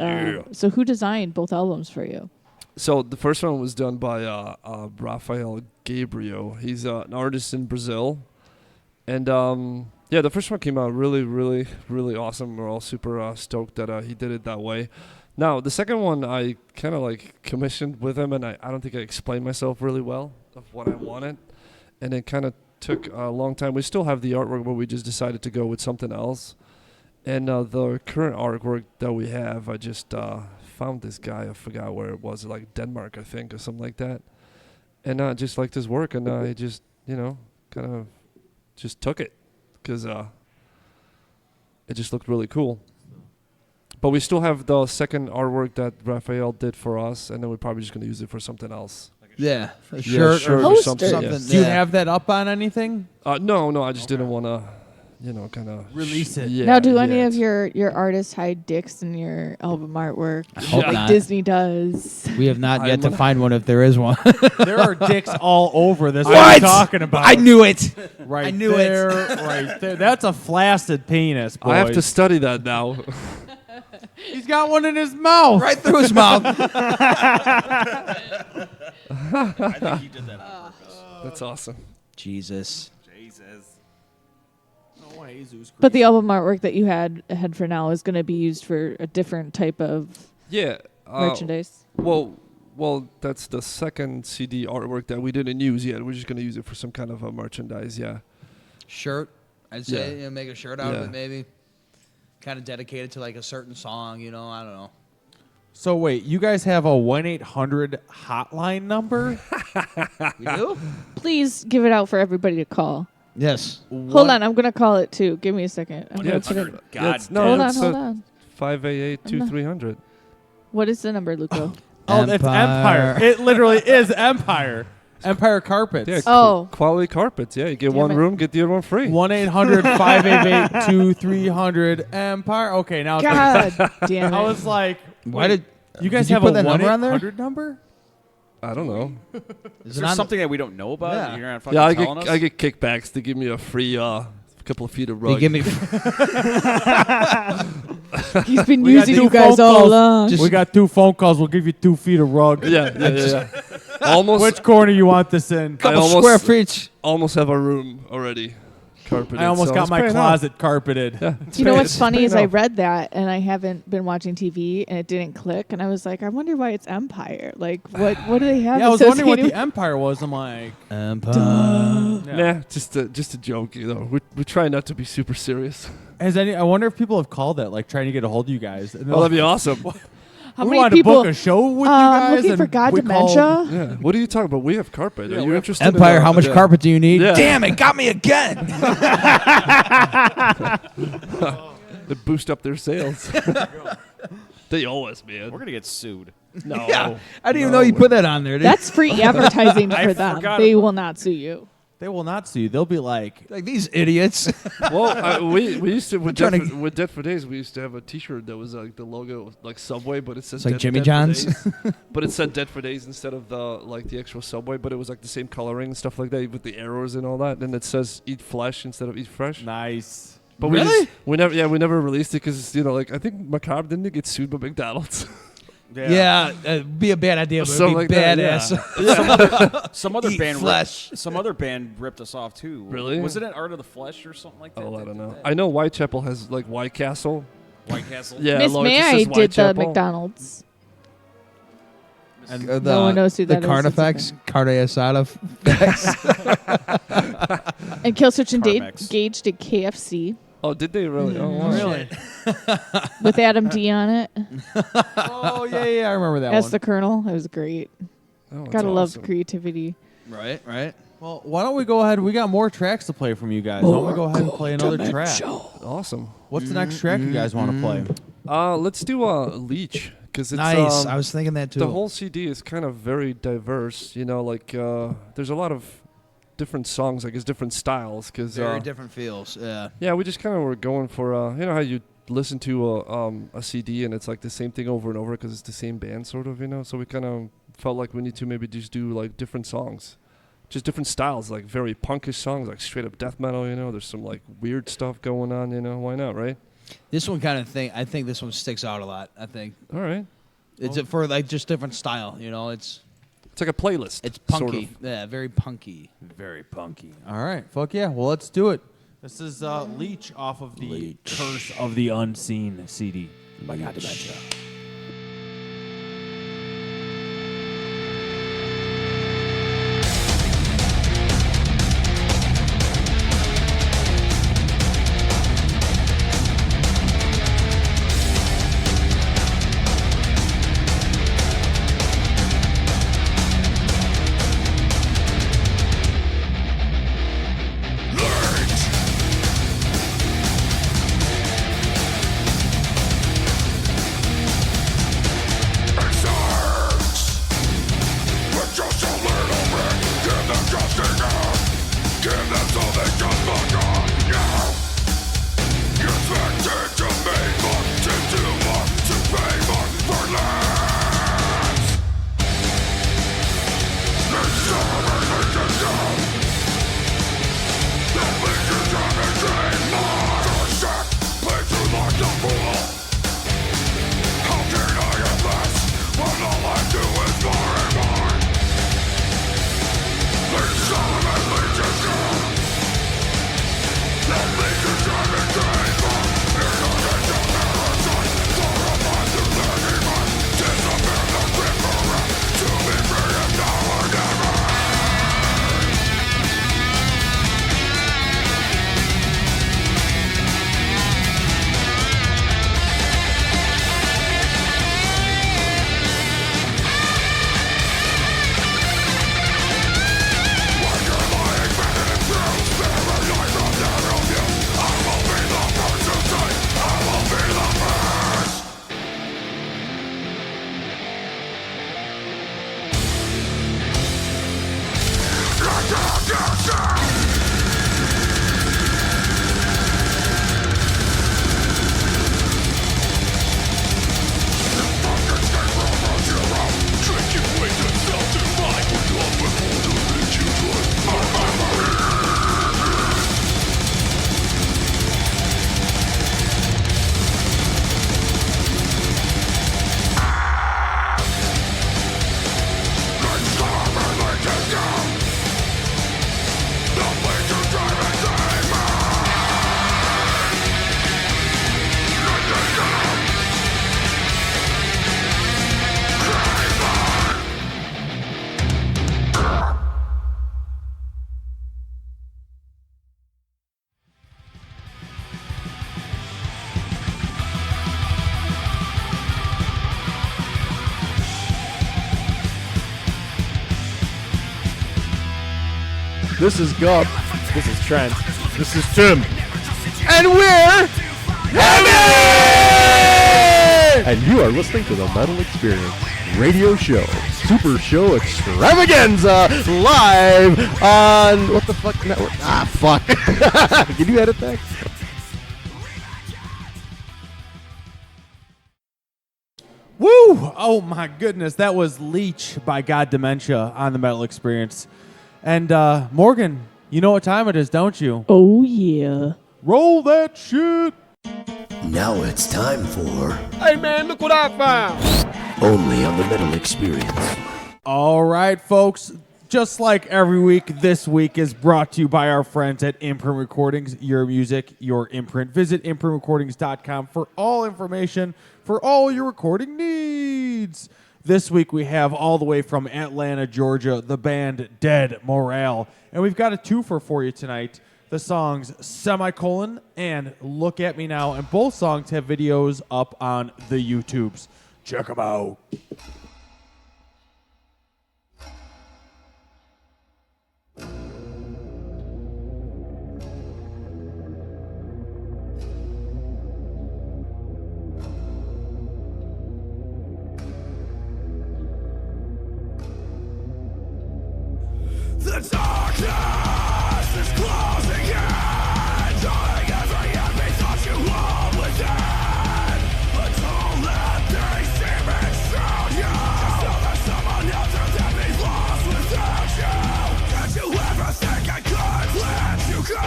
D: So who designed both albums for you?
E: So the first one was done by Rafael Gabriel. He's an artist in Brazil. And yeah, the first one came out really, really, really awesome. We're all super stoked that he did it that way. Now, the second one I kind of like commissioned with him, and I don't think I explained myself really well of what I wanted. And it kind of took a long time. We still have the artwork, but we just decided to go with something else. And the current artwork that we have, I just found this guy. I forgot where it was, like Denmark, I think, or something like that. And I just liked his work, and I just, kind of just took it because it just looked really cool. But we still have the second artwork that Raphael did for us, and then we're probably just going to use it for something else.
C: Yeah. A
E: Yeah,
C: shirt
E: shirt
C: or
E: or
D: Poster.
E: something.
C: something.
E: Yeah.
B: Do you
C: yeah.
B: have that up on anything?
E: No, I just didn't want to, kind of
B: Release it.
E: Yeah,
D: Now, do any
E: yet.
D: of your artists hide dicks in your album artwork?
C: I hope
D: Like
C: not.
D: Disney does.
C: We have not yet to
E: I'm-
C: find one if there is one.
B: There are dicks all over this.
C: What?
B: What are you talking about?
C: I knew it.
B: Right
C: I knew it.
B: there, right there. That's a flaccid penis, boys.
E: I have to study that now.
B: He's got one in his mouth.
C: Right through his mouth.
F: I think he did that on purpose.
E: That's awesome.
C: Jesus.
F: Jesus.
D: But the album artwork that you had for now is going to be used for a different type of
E: Yeah.
D: merchandise.
E: Well, that's the second CD artwork that we didn't use yet. We're just going to use it for some kind of merchandise, yeah.
C: Shirt. I'd say
E: Yeah.
C: make a shirt out of
E: Yeah.
C: it maybe. Kind of dedicated to like a certain song, I don't know.
B: So wait, you guys have a 1-800 hotline number?
C: We do?
D: Please give it out for everybody to call.
C: Yes.
D: Hold on, I'm going to call it too. Give me a second. I'm gonna put it-
F: God
E: no,
D: hold
E: it's
D: on, hold on.
E: 588-2300.
D: What is the number, Luco?
B: Oh, it's Empire. It literally is Empire. Empire Carpets.
E: Yeah,
D: Oh.
E: quality carpets. Yeah, you get
D: Damn
E: one
D: it.
E: room, get the other one free.
B: 1-800-588-2300 Empire. Okay, now it's
D: God damn
B: I
D: it.
B: was like,
C: Why
B: wait,
C: did
B: you guys
C: did you
B: have
C: put
B: a
C: that number on there?
B: 1-800 number?
E: I don't know.
F: Is there something that we don't know about?
C: Yeah.
F: You're not fucking
E: Yeah,
F: telling us?
E: I get kickbacks to give me a free couple of feet of
C: They
E: rug.
C: give me
D: He's been
B: We got
D: using
B: two
D: you guys
B: phone
D: all
B: calls.
D: along.
B: We got 2 phone calls. We'll give you 2 feet of rug.
E: yeah. Almost.
B: Which corner you want this in?
C: couple
E: almost-
C: square feet.
E: Almost have a room already. carpeted.
B: I almost
E: so
B: got
E: it's
B: my
E: paying off.
B: closet carpeted.
E: Yeah,
D: You know what's
E: it's
D: funny
E: paying
D: is I
E: off.
D: read that and I haven't been watching TV and it didn't click and I was like, I wonder why it's Empire. Like, what do they have?
B: Yeah, I was wondering what
D: associated
B: the Empire was. I'm like,
C: Empire.
B: yeah.
E: Nah, just a joke. You know, we try not to be super serious.
B: I wonder if people have called that, like trying to get a hold of you guys. And they're
E: Oh, that'd be
B: like,
E: awesome.
D: How
B: we
D: many
B: wanted
D: people?
B: to book a show with you
D: I'm
B: guys.
D: looking for
B: and
D: God
B: we
D: Dementia.
B: called-
E: Yeah. What are you talking about? We have carpet. Are you interested?
C: Empire,
E: in
C: how much carpet do you need?
E: Yeah.
C: Damn it, got me again.
E: They boost up their sales. They owe us, man.
F: We're gonna get sued.
E: No.
C: Yeah, I didn't even know you put that on there.
D: That's free advertising
F: I
D: for them.
F: forgot
D: They
F: about-
D: will not sue you.
B: They will not sue you. They'll be like,
C: like these idiots.
E: Well, we used to with
C: trying
E: Dead for Days. We used to have a T-shirt that was like the logo, like Subway, but it says
C: It's like
E: Dead-
C: Jimmy
E: Dead for
C: John's.
E: Days. But it said Dead for Days instead of the actual Subway. But it was like the same coloring and stuff like that with the arrows and all that. And it says Eat Flesh instead of Eat Fresh.
B: nice.
E: But
C: Really?
E: we never released it because like I think Macabre didn't get sued by McDonald's.
C: Yeah, it'd be a bad idea, but it'd
E: Something
C: be
E: like that,
C: badass.
F: Some other
C: Eat
F: band
C: flesh.
F: Some other band ripped us off too.
E: Really?
F: Wasn't it Art of the Flesh or something like that?
E: Oh, I
F: that
E: don't
F: did
E: know.
F: that?
E: I know Whitechapel has like White Castle.
F: White Castle.
E: Yeah,
D: Miss
E: logo just
D: Mary
E: says
D: did the
E: Whitechapel.
D: McDonald's.
C: And
D: No one knows who
C: the
D: that is.
C: Carnifex, Cardiasada.
D: And Killswitch and
F: Carmex.
D: Gage did KFC
E: Oh, did they really? Oh, wow.
B: Really?
D: with Adam D on it
B: Oh, yeah, I remember that
D: as
B: one.
D: the Colonel. It was great.
E: Oh, that's
D: Gotta love
E: awesome.
D: creativity.
C: Right, right.
B: Well, why don't we go ahead? We got more tracks to play from you guys. Why don't we go ahead and play another track?
E: Awesome.
B: What's the next track you guys want to play?
E: Let's do Leech because it's
C: Nice. I was thinking that too.
E: the whole CD is kind of very diverse. You know, like there's a lot of different songs, I guess, different styles. Because
C: very different feels. Yeah.
E: yeah, we just kind of were going for you know how you listen to a CD and it's like the same thing over and over because it's the same band, sort of. You know, so we kind of felt like we need to maybe just do like different songs. Just different styles, like very punkish songs, like straight up death metal. You know, there's some like weird stuff going on. You know, why not, right?
C: This one kind of thing. I think this one sticks out a lot. I think
E: All right,
C: it's for like just different style. You know, it's
E: it's like a playlist.
C: it's
E: sort
C: punky.
E: of.
C: Yeah, very punky.
B: Very punky. All right. Fuck yeah. Well, let's do it. This is Leech off of the Curse of the Unseen CD by God Dementia.
G: This is Gump. This is Trent.
K: This is Tim.
G: And we're Heavy! And you are listening to the Metal Experience radio show, super show extravaganza, live on what the fuck network? Ah, fuck. Can you edit that?
B: Woo! Oh my goodness, that was Leech by God Dementia on the Metal Experience. And Morgan, you know what time it is, don't you?
D: Oh yeah.
B: Roll that shit!
J: Now it's time for
G: Hey man, look what I found!
J: Only on the Metal Experience.
B: All right, folks. Just like every week, this week is brought to you by our friends at Imprint Recordings. Your music, your imprint. Visit imprintrecordings.com for all information for all your recording needs. This week we have all the way from Atlanta, Georgia, the band Dead Morale. And we've got a twofer for you tonight. The songs Semicolon and Look at Me Now. And both songs have videos up on the YouTubes. Check them out.
J: The darkness is closing in, drawing every enemy thought you hold within. But don't let these demons drown you. Just know that someone out there that be lost without you. Did you ever think I could let you go?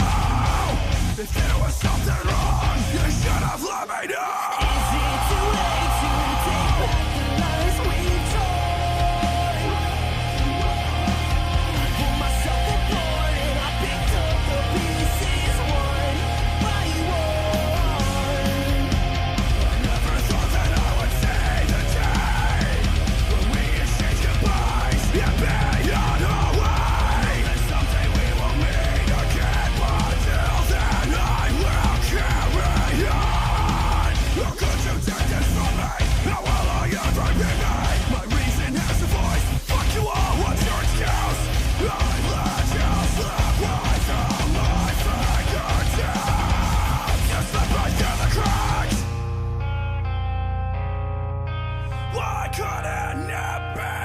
J: If there was something wrong, you should have let me know. Is it too late to take back the lies we told? Why couldn't it be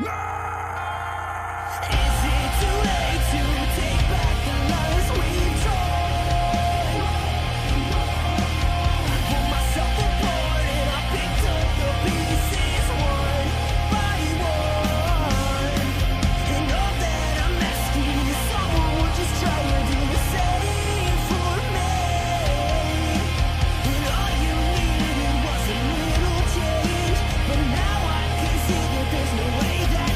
J: me? Is it too late to take back the lies we told? Pulled myself apart and I picked up the pieces one by one. And all that I'm asking is someone would just try to do the same for me. And all you needed was a little change. But now I can see that there's no way that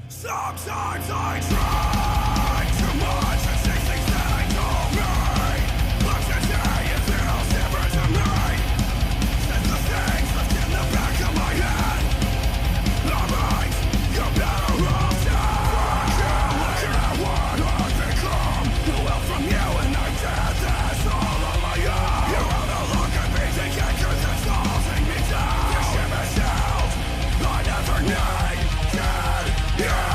J: Sometimes I try too much to say things that I told me, but today it feels different to me. Since the things left in the back of my head, alright, you're better off dead. Look at what I've become. Who else from you and I did this all on my own. You are no longer beating it 'cause it's holding me down. This ship is held, I never need dead. Yeah.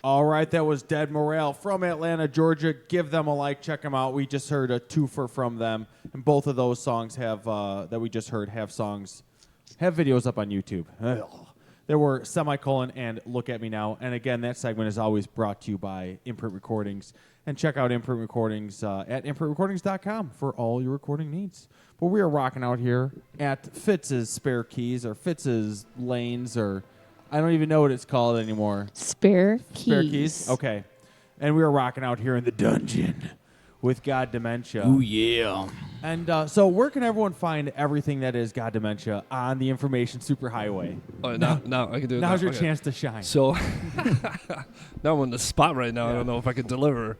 B: All right, that was Dead Morale from Atlanta, Georgia. Give them a like, check them out. We just heard a twofer from them, and both of those songs have that we just heard have videos up on YouTube. Ugh. There were Semicolon and Look at Me Now, and again, that segment is always brought to you by Imprint Recordings. And check out Imprint Recordings at imprintrecordings.com for all your recording needs. But we are rocking out here at Fitz's Spare Keys or Fitz's Lanes or I don't even know what it's called anymore.
D: Spare
B: Spare Keys? Okay. And we are rocking out here in the dungeon with God Dementia.
C: Ooh, yeah.
B: And so where can everyone find everything that is God Dementia on the information superhighway?
E: Now I can do it.
B: Now's
E: now.
B: your chance to shine.
E: So now I'm on the spot right now. I don't know if I can deliver.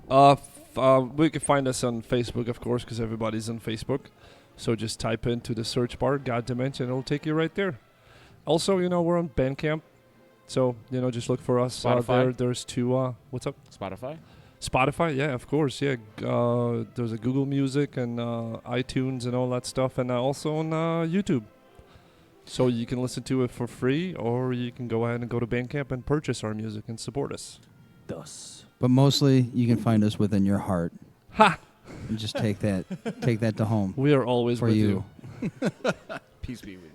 E: We can find us on Facebook, of course, because everybody's on Facebook. So just type into the search bar God Dementia and it'll take you right there. Also, we're on Bandcamp. So, just look for us there. There's two, what's up? Spotify, yeah, of course, yeah. There's a Google Music and iTunes and all that stuff, and also on YouTube. So you can listen to it for free, or you can go ahead and go to Bandcamp and purchase our music and support us.
C: But mostly, you can find us within your heart.
E: Ha!
C: And just take that to home.
E: We are always
C: for
E: with
C: you.
F: Peace be with you.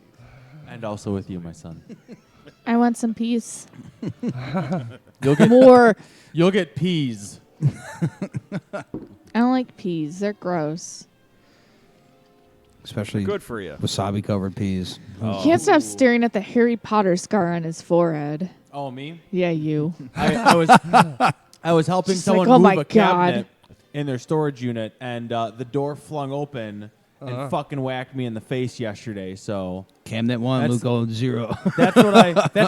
B: And also with you, my son.
D: I want some peas.
B: You'll get
D: more.
B: You'll get peas.
D: I don't like peas. They're gross.
C: Especially
F: good for you.
C: Wasabi covered peas.
D: You can't stop staring at the Harry Potter scar on his forehead.
B: Oh, me?
D: Yeah, you.
B: I was helping
D: Just
B: someone
D: like, oh
B: move
D: my
B: a cabinet
D: God.
B: in their storage unit, and the door flung open, and fucking whacked me in the face yesterday. So
C: Camnet 1,
B: That's-
C: Luco 0.
B: that's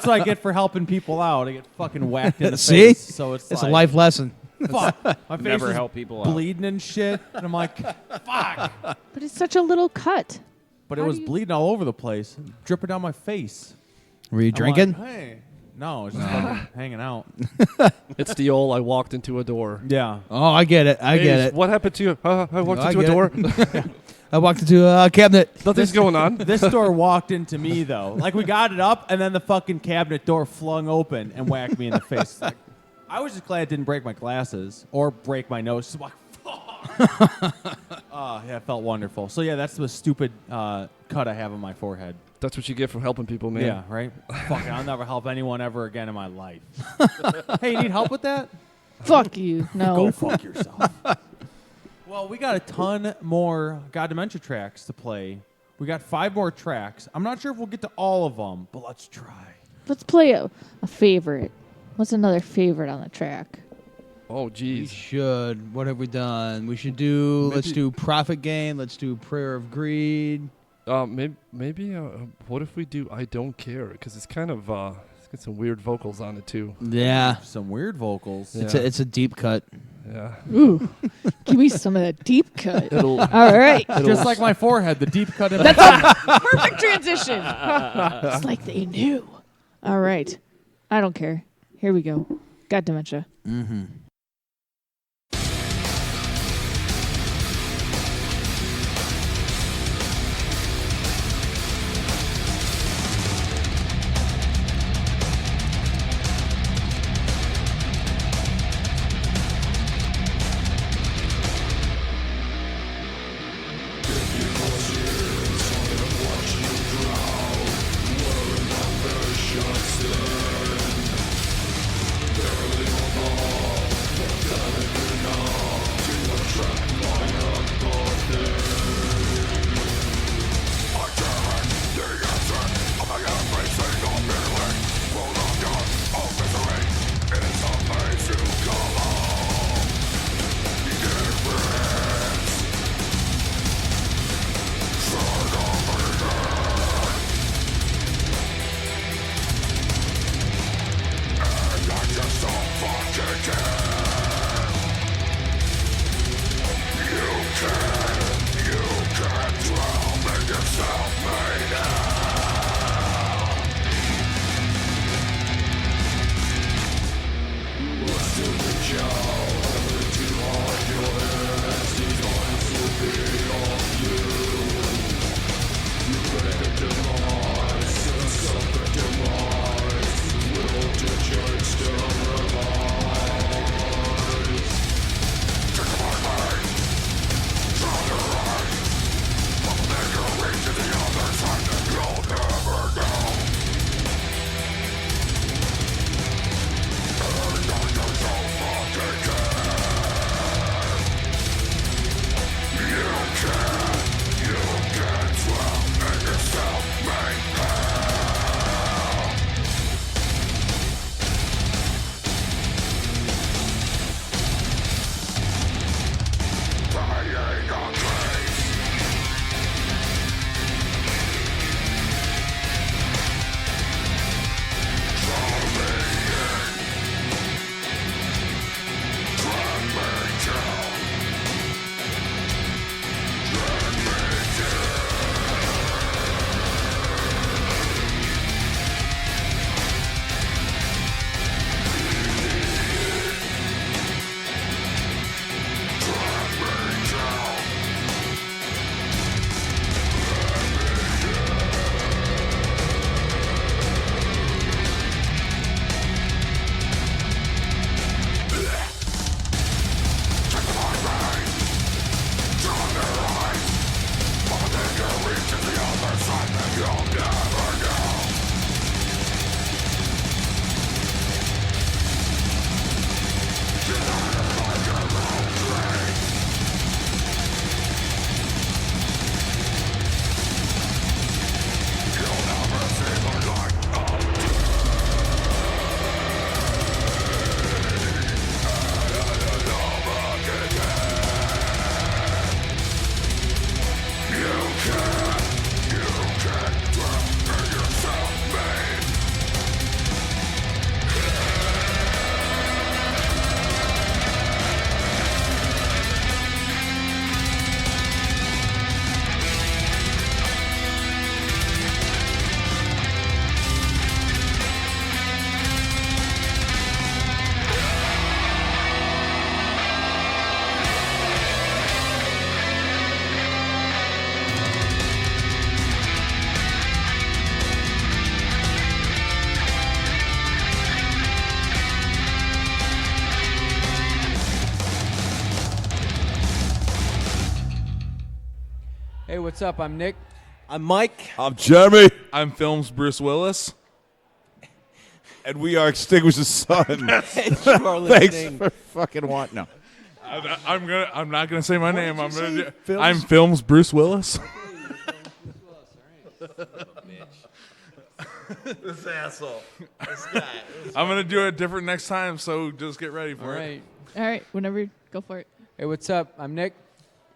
B: what I get for helping people out. I get fucking whacked in the
C: See?
B: face. So it's
C: It's
B: like,
C: a life lesson.
B: fuck. My face
F: Never
B: is
F: help people out.
B: bleeding and shit, and I'm like, fuck.
D: But it's such a little cut.
B: But it
D: How
B: was
D: do you-
B: bleeding all over the place, dripping down my face.
C: Were you
B: I'm
C: drinking?
B: like, hey. No, it's just fucking hanging out.
E: It's the old I walked into a door.
B: Yeah.
C: Oh, I get it. I get
E: Hey,
C: it.
E: What happened to you? I walked
C: I
E: into a
C: get
E: door.
C: I walked into a cabinet.
E: Nothing's going on.
B: This door walked into me though. Like we got it up, and then the fucking cabinet door flung open and whacked me in the face. Like, I was just glad it didn't break my glasses or break my nose. Just like, yeah, it felt wonderful. So yeah, that's the stupid cut I have on my forehead.
E: That's what you get for helping people, man.
B: Yeah, right. Fuck, I'll never help anyone ever again in my life. Hey, you need help with that?
D: Fuck you. No.
B: Go fuck yourself. Well, we got a ton more God Dementia tracks to play. We got 5 more tracks. I'm not sure if we'll get to all of them, but let's try.
D: Let's play a favorite. What's another favorite on the track?
E: Oh,
C: We
E: geez.
C: should. What have we done? We should do. Let's do Profit Gain. Let's do Prayer of Greed.
E: Maybe. What if we do I Don't Care? Because it's kind of it's got some weird vocals on it too.
C: Yeah.
B: Some weird vocals.
E: Yeah.
C: It's a deep cut.
E: Yeah.
D: Ooh. Give me some of that deep cut.
E: It'll.
D: All right.
B: Just like my forehead, the deep cut in
D: That's
B: my
D: a perfect transition. It's like they knew. All right. I don't care. Here we go. Got dementia.
C: Mm-hmm.
K: Hey, what's up? I'm Nick.
L: I'm Mike.
M: I'm Jeremy.
N: I'm Films Bruce Willis.
M: And we are Extinguish the Sun.
L: You are
M: Thanks
L: listening.
M: for fucking wanting. No.
N: I'm not gonna say my name. I'm Films Bruce Willis.
L: This asshole. This guy.
N: I'm gonna do it different next time, so just get ready for it.
D: All right, whenever, go for it.
K: Hey, what's up? I'm Nick.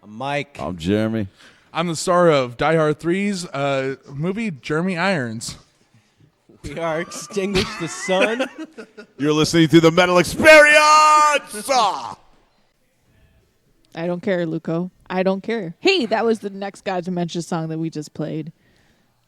L: I'm Mike.
M: I'm Jeremy.
N: I'm the star of Die Hard 3's movie Jeremy Irons.
L: We are Extinguish the Sun.
M: You're listening to the Metal Experience.
D: I don't care, Luco. I don't care. Hey, that was the next God Dementia song that we just played.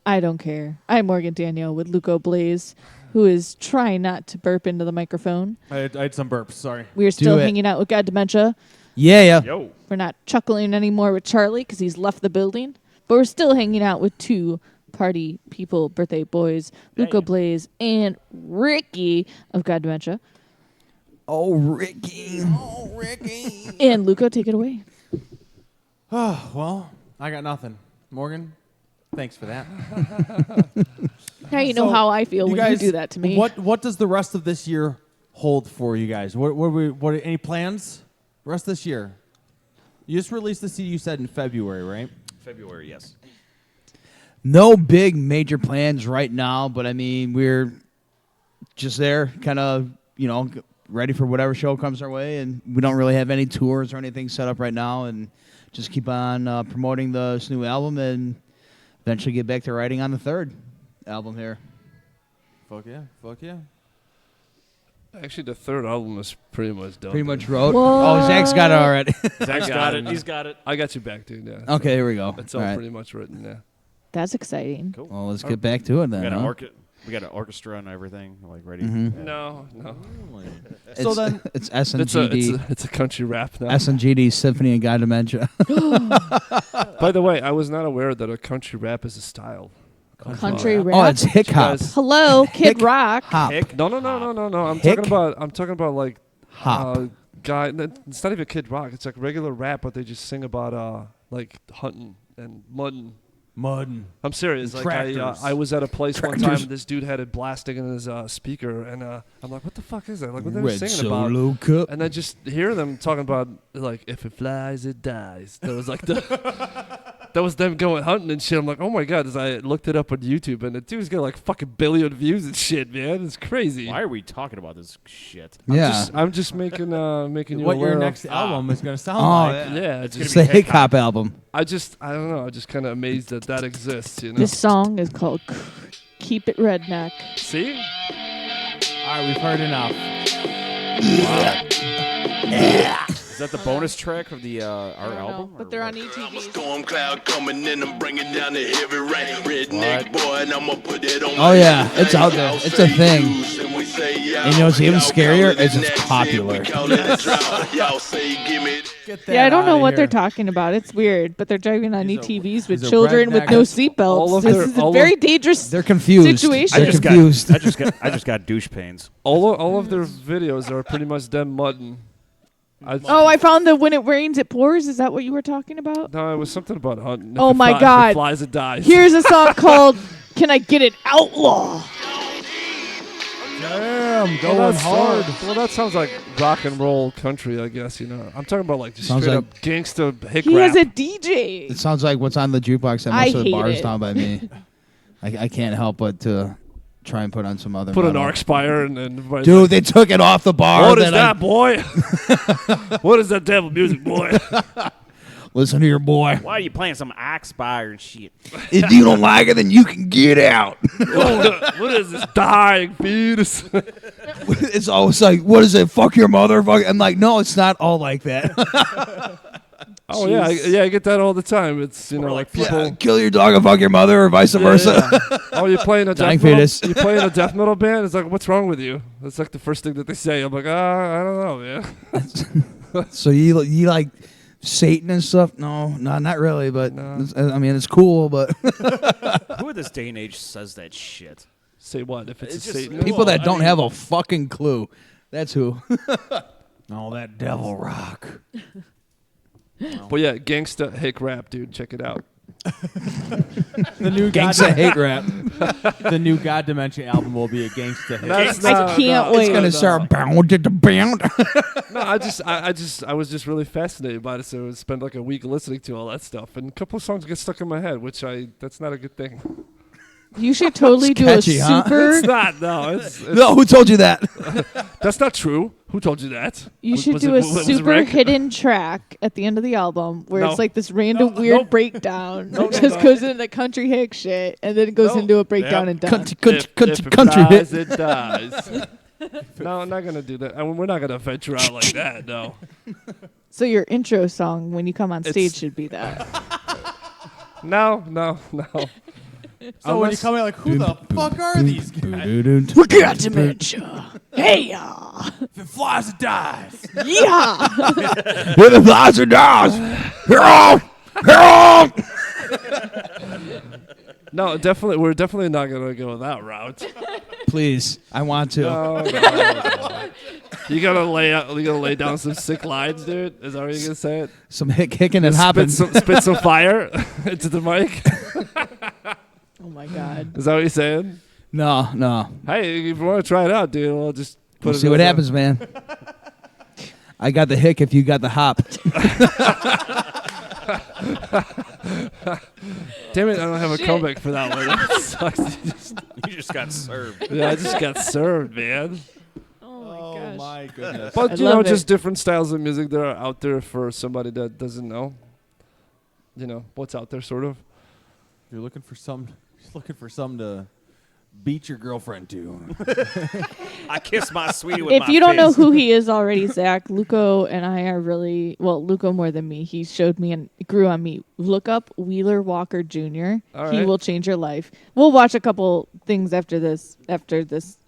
D: I don't care. I'm Morgan Danielle with Luco Blaze, who is trying not to burp into the microphone.
B: I had some burps. Sorry.
D: We are still hanging out with God Dementia.
C: Yeah.
F: Yo.
D: We're not chuckling anymore with Charlie because he's left the building, but we're still hanging out with two party people, birthday boys, Luco Blaze and Ricky of God Dementia.
C: Oh, Ricky.
D: And Luco, take it away.
B: Oh, well, I got nothing. Morgan, thanks for that.
D: Now you know how I feel when you do that to me.
B: What does the rest of this year hold for you guys? What any plans? Rest of this year? You just released the CD, you said, in February, right?
F: February, yes.
C: No big major plans right now, but I mean, we're just there, kind of, ready for whatever show comes our way, and we don't really have any tours or anything set up right now, and just keep on promoting this new album and eventually get back to writing on the third album here.
B: Fuck yeah.
E: Actually, the third album is pretty much done.
C: Pretty much wrote. Oh, Zach's got it already.
F: Zach's got it. He's got it.
E: I got you back, dude. Yeah.
C: Okay, here we go.
E: It's all
C: All right.
E: pretty much written. Yeah.
D: That's exciting.
F: Cool.
C: Well, let's get back to it then.
F: We got an orchestra and everything, like ready.
C: Mm-hmm.
E: No.
B: So then,
C: it's SNGD.
E: It's a country rap now.
C: SNGD Symphony and God Dementia.
E: By the way, I was not aware that a country rap is a style.
D: Country rap.
C: Oh, it's hip hop.
D: Hello, Kid Rock.
C: Hop.
E: No. I'm
C: Hick?
E: talking about like
C: Hop.
E: guy. It's not even Kid Rock. It's like regular rap, but they just sing about like hunting and mudding. I'm serious. Like I was at a place one time. This dude had it blasting in his speaker, and I'm like, "What the fuck is that? Like, what are they
C: Red
E: singing
C: Solo
E: about?"
C: Cup.
E: And I just hear them talking about like, "If it flies, it dies." That was like that was them going hunting and shit. I'm like, "Oh my god!" As I looked it up on YouTube, and the dude's got like fucking billion views and shit, man. It's crazy.
F: Why are we talking about this shit?
E: I'm just making you
B: what
E: aware
B: your
E: of-
B: next album is going to sound like.
E: Yeah,
C: It's the hip hop album.
E: I don't know. I'm just kind of amazed that exists. You know.
D: This song is called Keep It Redneck.
E: See?
B: All right, we've heard enough.
F: Is that the bonus track of the our album?
D: But they're on ETV.
J: Storm cloud coming in, I'm bringing down the heavy rain. Redneck boy, and I'ma put it on.
C: Oh yeah, it's out there. It's a thing. And you know what's even scarier? Is it's popular.
D: Yeah, I don't know what they're talking about. It's weird, but they're driving on ETVs with children with no seatbelts. This is a very dangerous
C: They're confused.
D: situation.
C: They're confused.
F: I just got douche pains.
E: All of their videos are pretty much them mudding.
D: I found the when it rains, it pours. Is that what you were talking about?
E: No, it was something about hunting.
D: Oh my
E: If
D: God.
E: it flies, it dies.
D: Here's a song called Can I Get It Outlaw?
B: Damn, going hard.
E: Well, that sounds like rock and roll country, I guess. You know, I'm talking about like just
C: Sounds
E: straight
C: like-
E: up gangsta hick
D: He
E: rap.
D: has a DJ.
C: It sounds like what's on the jukebox at
D: I
C: most of the
D: hate
C: bars
D: it.
C: down by me. I can't help but to try and put on some other.
E: Put an
C: metal.
E: arc spire and everybody's
C: Dude,
E: like,
C: they took it off the bar.
E: what is
C: then
E: that, boy? What is that devil music, boy?
C: Listen here, boy.
F: Why are you playing some Oxfire and shit?
C: If you don't like it, then you can get out.
E: What is this dying fetus?
C: It's always like, what is it? Fuck your mother. Fuck. I'm like, no, it's not all like that.
E: Oh yeah, I get that all the time. It's like people.
C: Yeah, kill your dog and fuck your mother, or vice versa.
E: Yeah. Oh, you're playing a
C: Dying
E: death metal.
C: fetus.
E: You playing a death metal band? It's like, what's wrong with you? That's like the first thing that they say. I'm like, I don't know, man.
C: So you like Satan and stuff? No, not really. But I mean, it's cool. But
F: Who in this day and age says that shit?
E: Say what? If it's,
F: It's
E: a
F: just-
E: Satanist?
C: people that don't have a fucking clue. That's who.
B: No, that devil rock.
E: But yeah, gangsta hick rap, dude. Check it out.
B: The new
C: Gangsta hate rap.
B: The new God Dementia album will be a gangsta hit.
D: I can't wait.
C: It's gonna start bound to the bound.
E: No, I was just really fascinated by it. So I spent like a week listening to all that stuff, and a couple of songs get stuck in my head, that's not a good thing.
D: You should totally do
C: catchy,
D: a
C: huh?
D: super.
E: It's not. No, it's
C: No, who told you that?
E: that's not true. Who told you that?
D: You
E: Was-
D: should
E: was
D: do
E: it-
D: a
E: was it
D: super
E: Rick?
D: hidden track at the end of the album where
E: No.
D: it's like this random weird breakdown that just goes into country hick shit and then it goes into a breakdown and done.
C: Country
E: If
C: country
E: it
C: hit.
E: dies, it dies. No, I'm not gonna do that. I mean, we're not gonna venture out like that. No.
D: So your intro song when you come on stage
E: It's-
D: should be that.
E: No.
B: So when you come in, like, who the fuck are these guys?
D: We got dementia. Hey ya.
B: If it flies, it dies.
D: Yeah.
C: With the flies and dogs.
E: No, definitely. We're definitely not gonna go that route.
C: Please, I want to.
E: No. You gotta lay down some sick lines, dude. Is that what you're gonna say? It.
C: Some hicking and hopping.
E: Spit some fire into the mic.
D: Oh my god.
E: Is that what you're saying?
C: No.
E: Hey, if you want to try it out, dude, we'll just put
C: We'll
E: it
C: see
E: in
C: what
E: there.
C: happens, man. I got the hick if you got the hop.
E: Damn it, I don't have a
D: Shit.
E: comeback for that one. That sucks.
F: You just got served.
E: Yeah, I just got served, man.
D: Oh my
B: Oh
D: gosh.
B: my goodness.
E: But
D: I
E: you know,
D: love
E: just
D: it.
E: different styles of music that are out there for somebody that doesn't know. You know what's out there, sort of.
B: You're looking for some to beat your girlfriend to.
F: I kiss my sweetie with
D: If
F: my
D: you don't know
F: fist.
D: who he is already, Zach, Luco and I are really Luco more than me. He showed me and grew on me. Look up Wheeler Walker Jr.
E: All
D: He
E: right.
D: will change your life. We'll watch a couple things after this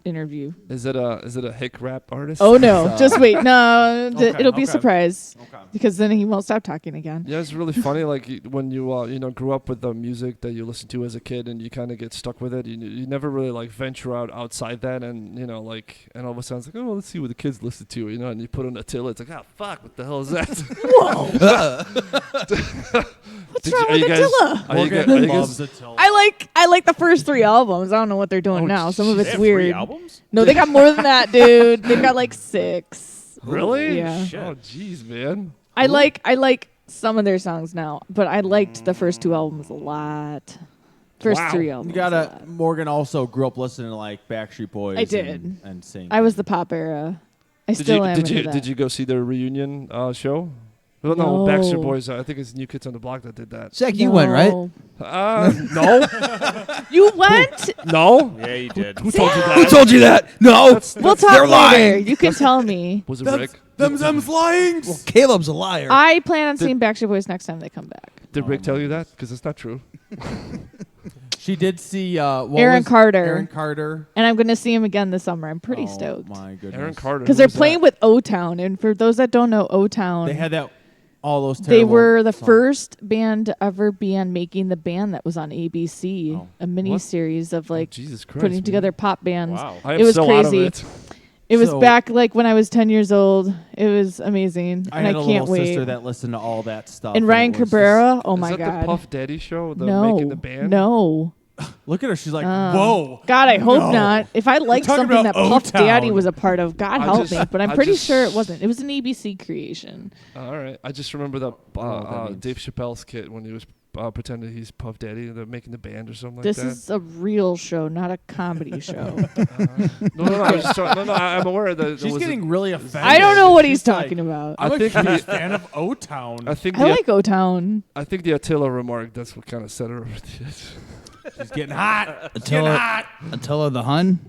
D: interview.
E: Is it a hick rap artist?
D: Oh no, just wait. No, it'll be a
B: okay.
D: surprise
B: Okay.
D: because then he won't stop talking again.
E: Yeah, it's really funny. Like when you grew up with the music that you listened to as a kid, and you kind of get stuck with it. You never really like venture out outside that, and and all of a sudden it's like, oh, let's see what the kids listen to, and you put on Attila. It's like, oh fuck, what the hell is that?
D: Whoa! What's wrong with Attila?
B: Morgan loves Attila.
D: I like the first 3 albums. I don't know what they're doing now. Some of
F: They
D: it's
F: have
D: weird.
F: 3 albums?
D: No, they got more than that, dude. They've got like 6.
E: Really?
D: Yeah.
F: Shit.
E: Oh, jeez, man.
D: I like some of their songs now, but I liked the first 2 albums a lot. First
E: Wow.
D: 3 albums.
B: You gotta. Morgan also grew up listening to like Backstreet Boys.
D: I did.
B: and sing.
D: I was the pop era. I still am. into that.
E: Did you go see their reunion show? Well, no,
D: No.
E: Backstreet Boys. I think it's New Kids on the Block that did that.
C: Zach, you went, right?
E: No,
D: You went?
E: no.
F: Yeah, you did.
E: Who told you that?
C: Who told you that? No.
D: We'll talk
C: They're
D: later.
C: lying.
D: You can tell me.
E: Was it
B: Them's-
E: Rick?
B: Them's lying.
C: Well, Caleb's a liar.
D: I plan on seeing Backstreet Boys next time they come back.
E: Did Rick tell you that? Because it's not true.
B: She did see
D: Aaron Carter.
B: Aaron Carter.
D: And I'm going to see him again this summer. I'm pretty
B: Oh,
D: stoked.
B: my goodness.
E: Aaron Carter.
D: Because they're playing with O-Town. And for those that don't know O-Town,
B: They had that. All those.
D: they
B: Terrible
D: were the
B: songs.
D: first band to ever be on Making the Band that was on ABC.
B: Oh.
D: A mini series of like
E: Jesus Christ,
D: putting
E: man.
D: together pop bands.
F: Wow.
E: I am
D: It was
E: so
D: crazy.
E: out of it.
D: It was
B: So-
D: back like when I was 10 years old. It was amazing.
B: I
D: and
B: had
D: I
B: a
D: can't
B: little
D: wait.
B: sister that listened to all that stuff.
D: And Ryan
B: it was
D: Cabrera, oh
E: Is
D: my
E: that
D: God.
E: the Puff Daddy show? The
D: no.
E: Making the Band?
D: No.
B: just- look at her. She's like,
D: Uh,
B: whoa.
D: God, I hope
B: No.
D: not. If I liked
B: talking
D: something that
B: about
D: Puff
B: O-Town.
D: Daddy was a part of, God
E: I
D: help
E: just-
D: me. But I'm
E: I
D: pretty
E: just-
D: sure it wasn't. It was an ABC creation.
E: All right. I just remember that
B: that means.
E: Dave Chappelle's skit when he was pretending he's Puff Daddy. They're making the band or something
D: This
E: like that.
D: is a real show, not a comedy show.
E: No. I was just no. I'm aware that
B: She's getting really offended.
D: I don't know what he's
B: She's like,
D: talking about.
B: I'm
E: I
B: a
E: think
B: huge
E: the-
B: fan of O-Town.
E: I think
D: I like O-Town.
E: I think the Attila remark. That's what kind of set her over the edge.
B: She's getting hot. She's getting
C: Attila,
B: hot.
C: Attila the Hun?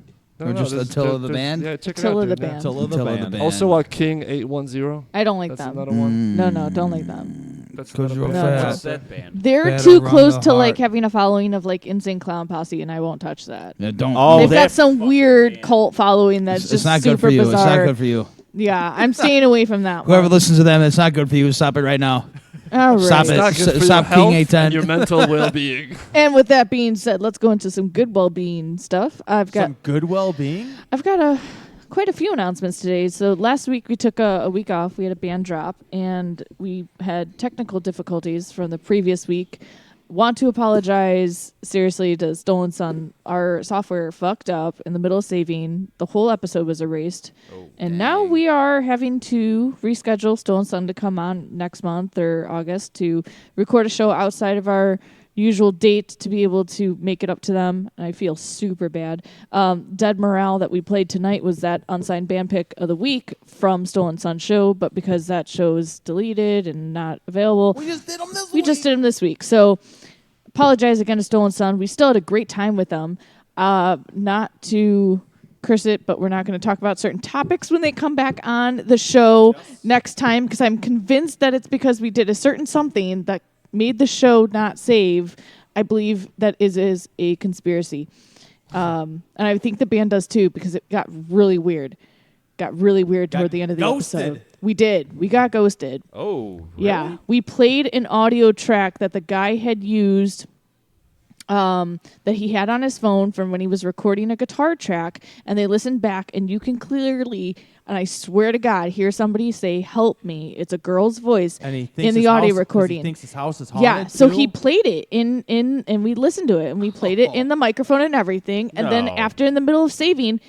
E: No,
C: Or
E: no,
C: just
E: there's-
C: Attila the
E: there's-
C: band?
E: Yeah, check
D: Attila
E: it
D: the
E: out, dude.
D: band.
B: Attila the
C: Attila the
B: band.
C: band.
E: Also, King 810.
D: I don't like
E: That's
D: them.
E: another one.
D: No, don't like them.
E: That's
C: Goes
E: another
C: real
E: band.
D: No,
C: fast.
F: That band.
D: They're
C: Better
D: too
C: run
D: close
C: the
D: to like
C: heart.
D: having a following of like Insane Clown Posse, and I won't touch that.
C: Yeah, don't.
B: Oh,
D: They've
B: that
D: got some weird cult following that's
C: it's
D: just
C: not
D: super
C: good for you.
D: bizarre.
C: It's not good for you.
D: Yeah, I'm staying away from that
C: Whoever
D: one.
C: listens to them, it's not good for you. Stop it right now.
D: All right.
C: Stop it.
E: It's not good for
C: Stop
E: your health
C: King 810.
E: and your mental well-being.
D: And with that being said, let's go into some good well-being stuff. I've got
B: Some good well-being.
D: quite a few announcements today. So last week we took a week off. We had a band drop, and we had technical difficulties from the previous week want to apologize seriously to Stolen Sun. Our software fucked up in the middle of saving. The whole episode was erased. And now we are having to reschedule Stolen Sun to come on next month or August to record a show outside of our usual date to be able to make it up to them. And I feel super bad. Dead Morale that we played tonight was that unsigned band pick of the week from Stolen Sun show, but because that show is deleted and not available, we just did them this week. So apologize again to Stolen Sun. We still had a great time with them. Not to curse it, but we're not going to talk about certain topics when they come back on the show next time, because I'm convinced that it's because we did a certain something that made the show not save. I believe that is a conspiracy. And I think the band does too, because it got really weird. Toward the end of the episode. We did. We got ghosted.
F: Oh, really?
D: Yeah. We played an audio track that the guy had used, that he had on his phone from when he was recording a guitar track, and they listened back, and you can clearly, and I swear to God, hear somebody say, "Help me." It's a girl's voice
B: And he thinks
D: in the
B: his
D: audio
B: house-
D: recording.
B: He thinks his house is haunted.
D: Yeah, so
B: too?
D: he played it in and we listened to it, and we played it in the microphone and everything. And then
F: No.
D: after, in the middle of saving,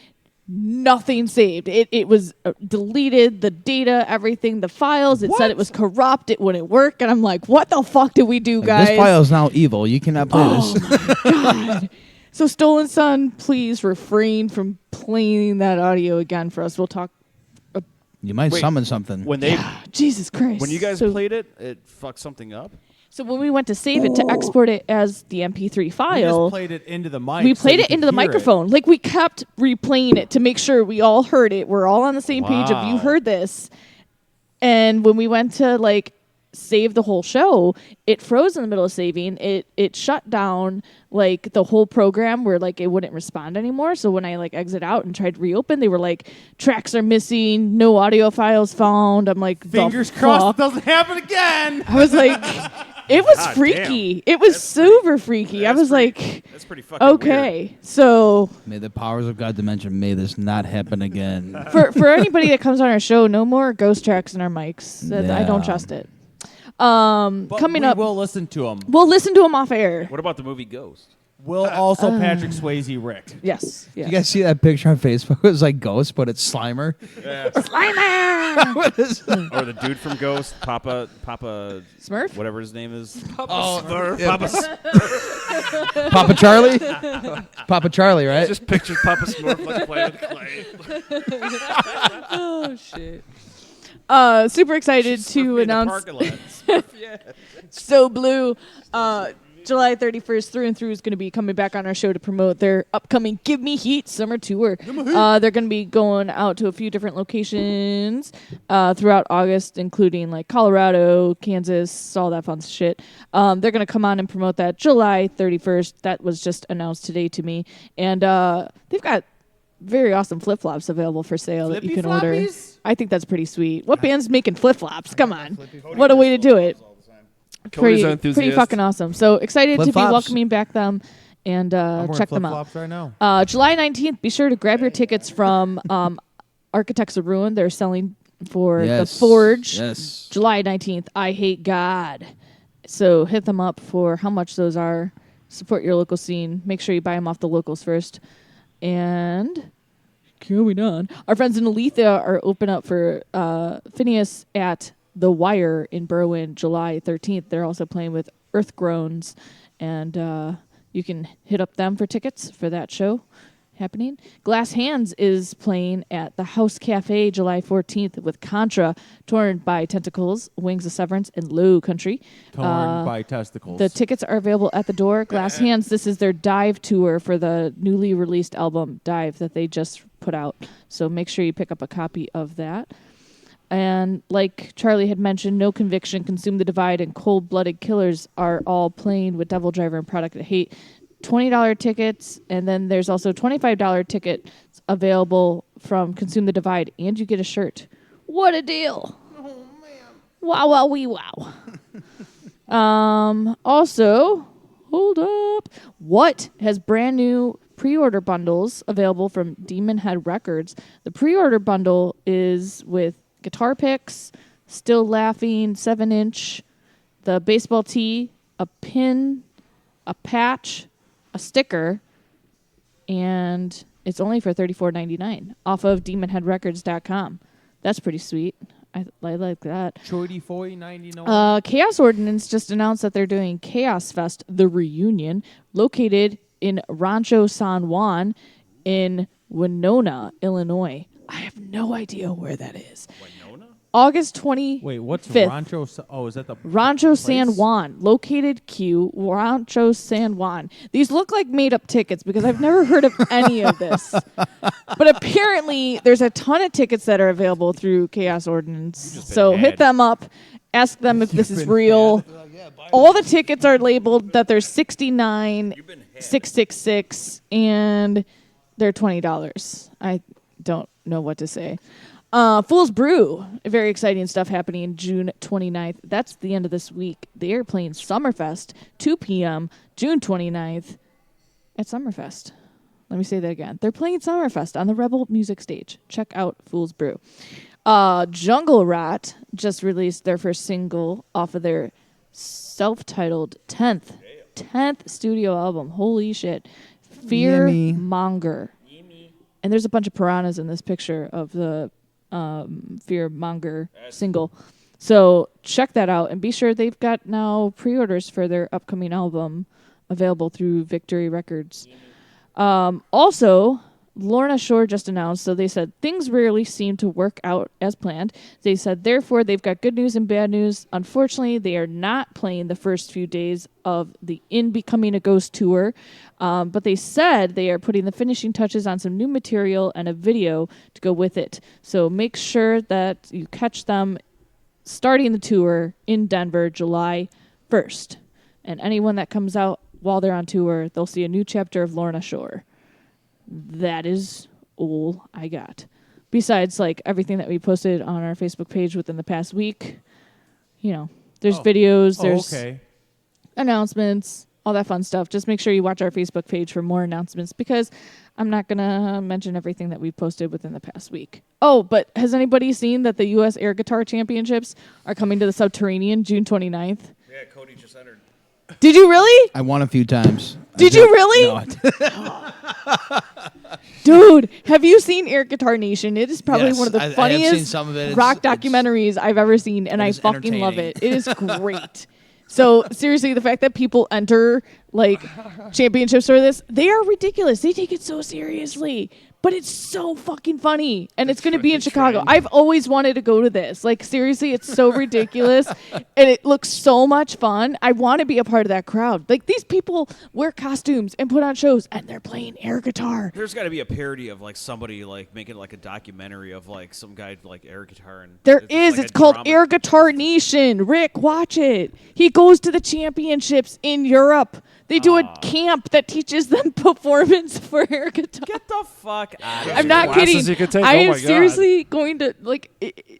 D: nothing saved. It was deleted, the data, everything, the files. It said it was corrupt. It wouldn't work. And I'm like, what the fuck did we do, guys?
C: This file is now evil. You cannot play this.
D: God. So Stolen Sun, please refrain from playing that audio again for us. We'll talk.
C: You might
F: Wait,
C: summon something.
F: When they,
D: Jesus Christ.
F: when you guys
D: So-
F: played it, it fucked something up.
D: So when we went to save it to export it as the MP3
B: We
D: file,
B: just played it into the mic.
D: we
B: so
D: played
B: you
D: it
B: could
D: into the
B: hear it.
D: microphone. Like, we kept replaying it to make sure we all heard it. We're all on the same page of you
F: Wow.
D: heard this. And when we went to like save the whole show, it froze in the middle of saving. It shut down like the whole program where like it wouldn't respond anymore. So when I like exit out and tried to reopen, they were like, tracks are missing, no audio files found. I'm like,
B: Fingers
D: the
B: crossed
D: fuck?
B: it doesn't happen again.
D: I was like, it was
F: God
D: freaky. It was super freaky. I was like,
F: That's pretty fucking
D: okay. So
C: May the powers of God Dementia, may this not happen again.
D: for anybody that comes on our show, no more ghost tracks in our mics. I don't
C: Yeah.
D: trust it.
B: But
D: Coming
B: we
D: up,
B: will listen to him.
D: we'll listen to them off air.
F: What about the movie Ghost?
B: We'll also Patrick Swayze Rick.
D: Yes.
C: You guys see that picture on Facebook? It was like Ghost, but it's Slimer.
D: Slimer!
C: What is
F: Or the dude from Ghost, Papa
D: Smurf?
F: whatever his name is.
C: Papa Charlie? Papa Charlie, right?
E: Just picture Papa Smurf like playing with clay.
D: Oh shit. Super excited to announce So Blue, July 31st through and through is going to be coming back on our show to promote their upcoming Give Me Heat summer tour. They're going to be going out to a few different locations throughout August, including like Colorado, Kansas, all that fun shit. They're going to come on and promote that July 31st. That was just announced today to me. And they've got very awesome flip-flops available for sale that you can order.
B: Flippy-floppies?
D: I think that's pretty sweet. What band's making flip-flops? Come on. What a way to do it.
E: Cody's an
D: Pretty
E: enthusiast.
D: fucking awesome. So excited to be
C: Flip-flops.
D: welcoming back them and
B: I'm wearing
D: check them out.
B: flip-flops right now.
D: July 19th, be sure to grab your tickets from Architects of Ruin. They're selling for the Forge.
C: Yes.
D: July 19th, I Hate God. So hit them up for how much those are. Support your local scene. Make sure you buy them off the locals first. And going on, our friends in Aletha are open up for Phineas at The Wire in Berwyn, July 13th. They're also playing with Earth Groans, and you can hit up them for tickets for that show happening. Glass Hands is playing at the House Cafe July 14th with Contra, Torn by Tentacles, Wings of Severance, and Low Country.
B: Torn by testicles.
D: The tickets are available at the door. Glass Hands, this is their Dive tour for the newly released album Dive that they just put out. So make sure you pick up a copy of that. And like Charlie had mentioned, No Conviction, Consume the Divide, and Cold Blooded Killers are all playing with Devil Driver and Product of Hate. $20 tickets, and then there's also $25 tickets available from Consume the Divide, and you get a shirt. What a deal! Oh man! Wow! Wow! Wee! Wow! Also, hold up. What has brand new pre-order bundles available from Demon Head Records? The pre-order bundle is with guitar picks, Still Laughing 7-inch, the baseball tee, a pin, a patch, a sticker, and it's only for $34.99 off of DemonHeadRecords.com. That's pretty sweet. I like that.
B: $24.99.
D: Chaos Ordinance just announced that they're doing Chaos Fest, the reunion, located in Rancho San Juan in Winona, Illinois. I have no idea where that is. August 25th.
B: Wait, what's Rancho? Is that the
D: Rancho
B: place?
D: San Juan, located Rancho San Juan. These look like made-up tickets because I've never heard of any of this. But apparently, there's a ton of tickets that are available through Chaos Ordinance. So hit them up, ask them if this is real. All the tickets are labeled that they're $69,666, and they're $20. I don't know what to say. Fool's Brew, very exciting stuff happening June 29th. That's the end of this week. They are playing Summerfest, 2 p.m., June 29th at Summerfest. Let me say that again. They're playing Summerfest on the Rebel Music Stage. Check out Fool's Brew. Jungle Rot just released their first single off of their self-titled 10th studio album. Holy shit. Fear Monger. And there's a bunch of piranhas in this picture of the Fear Monger single. So check that out and be sure they've got now pre-orders for their upcoming album available through Victory Records. Also, Lorna Shore just announced, so they said things rarely seem to work out as planned. They said, therefore, they've got good news and bad news. Unfortunately, they are not playing the first few days of the In Becoming a Ghost tour, but they said they are putting the finishing touches on some new material and a video to go with it. So make sure that you catch them starting the tour in Denver July 1st. And anyone that comes out while they're on tour, they'll see a new chapter of Lorna Shore. That is all I got. Besides, like, everything that we posted on our Facebook page within the past week, you know, there's videos, there's announcements, all that fun stuff. Just make sure you watch our Facebook page for more announcements because I'm not going to mention everything that we've posted within the past week. Oh, but has anybody seen that the U.S. Air Guitar Championships are coming to the Subterranean June 29th?
F: Yeah, Cody just entered.
D: Did you really?
C: I won a few times.
D: Did you really?
C: No,
D: Dude, have you seen Air Guitar Nation? It is probably
C: Yes,
D: one of the
C: I have seen
D: funniest
C: some of it.
D: rock documentaries I've ever seen, and I fucking love it. It is great. So seriously, the fact that people enter like championships for this, they are ridiculous. They take it so seriously. But it's so fucking funny. And it's going to be in Chicago. I've always wanted to go to this. Like, seriously, it's so ridiculous. And it looks so much fun. I want to be a part of that crowd. Like, these people wear costumes and put on shows, and they're playing air guitar.
F: There's got to be a parody of, like, somebody, like, making, like, a documentary of, like, some guy, like, air guitar. And
D: There is.
F: like
D: It's called
F: drama.
D: Air Guitar Nation. Rick, watch it. He goes to the championships in Europe. They do a camp that teaches them performance for air guitar.
F: Get the fuck out of here.
D: I'm not kidding.
E: You can take.
D: I
E: Oh
D: am
E: my God.
D: seriously going to, like,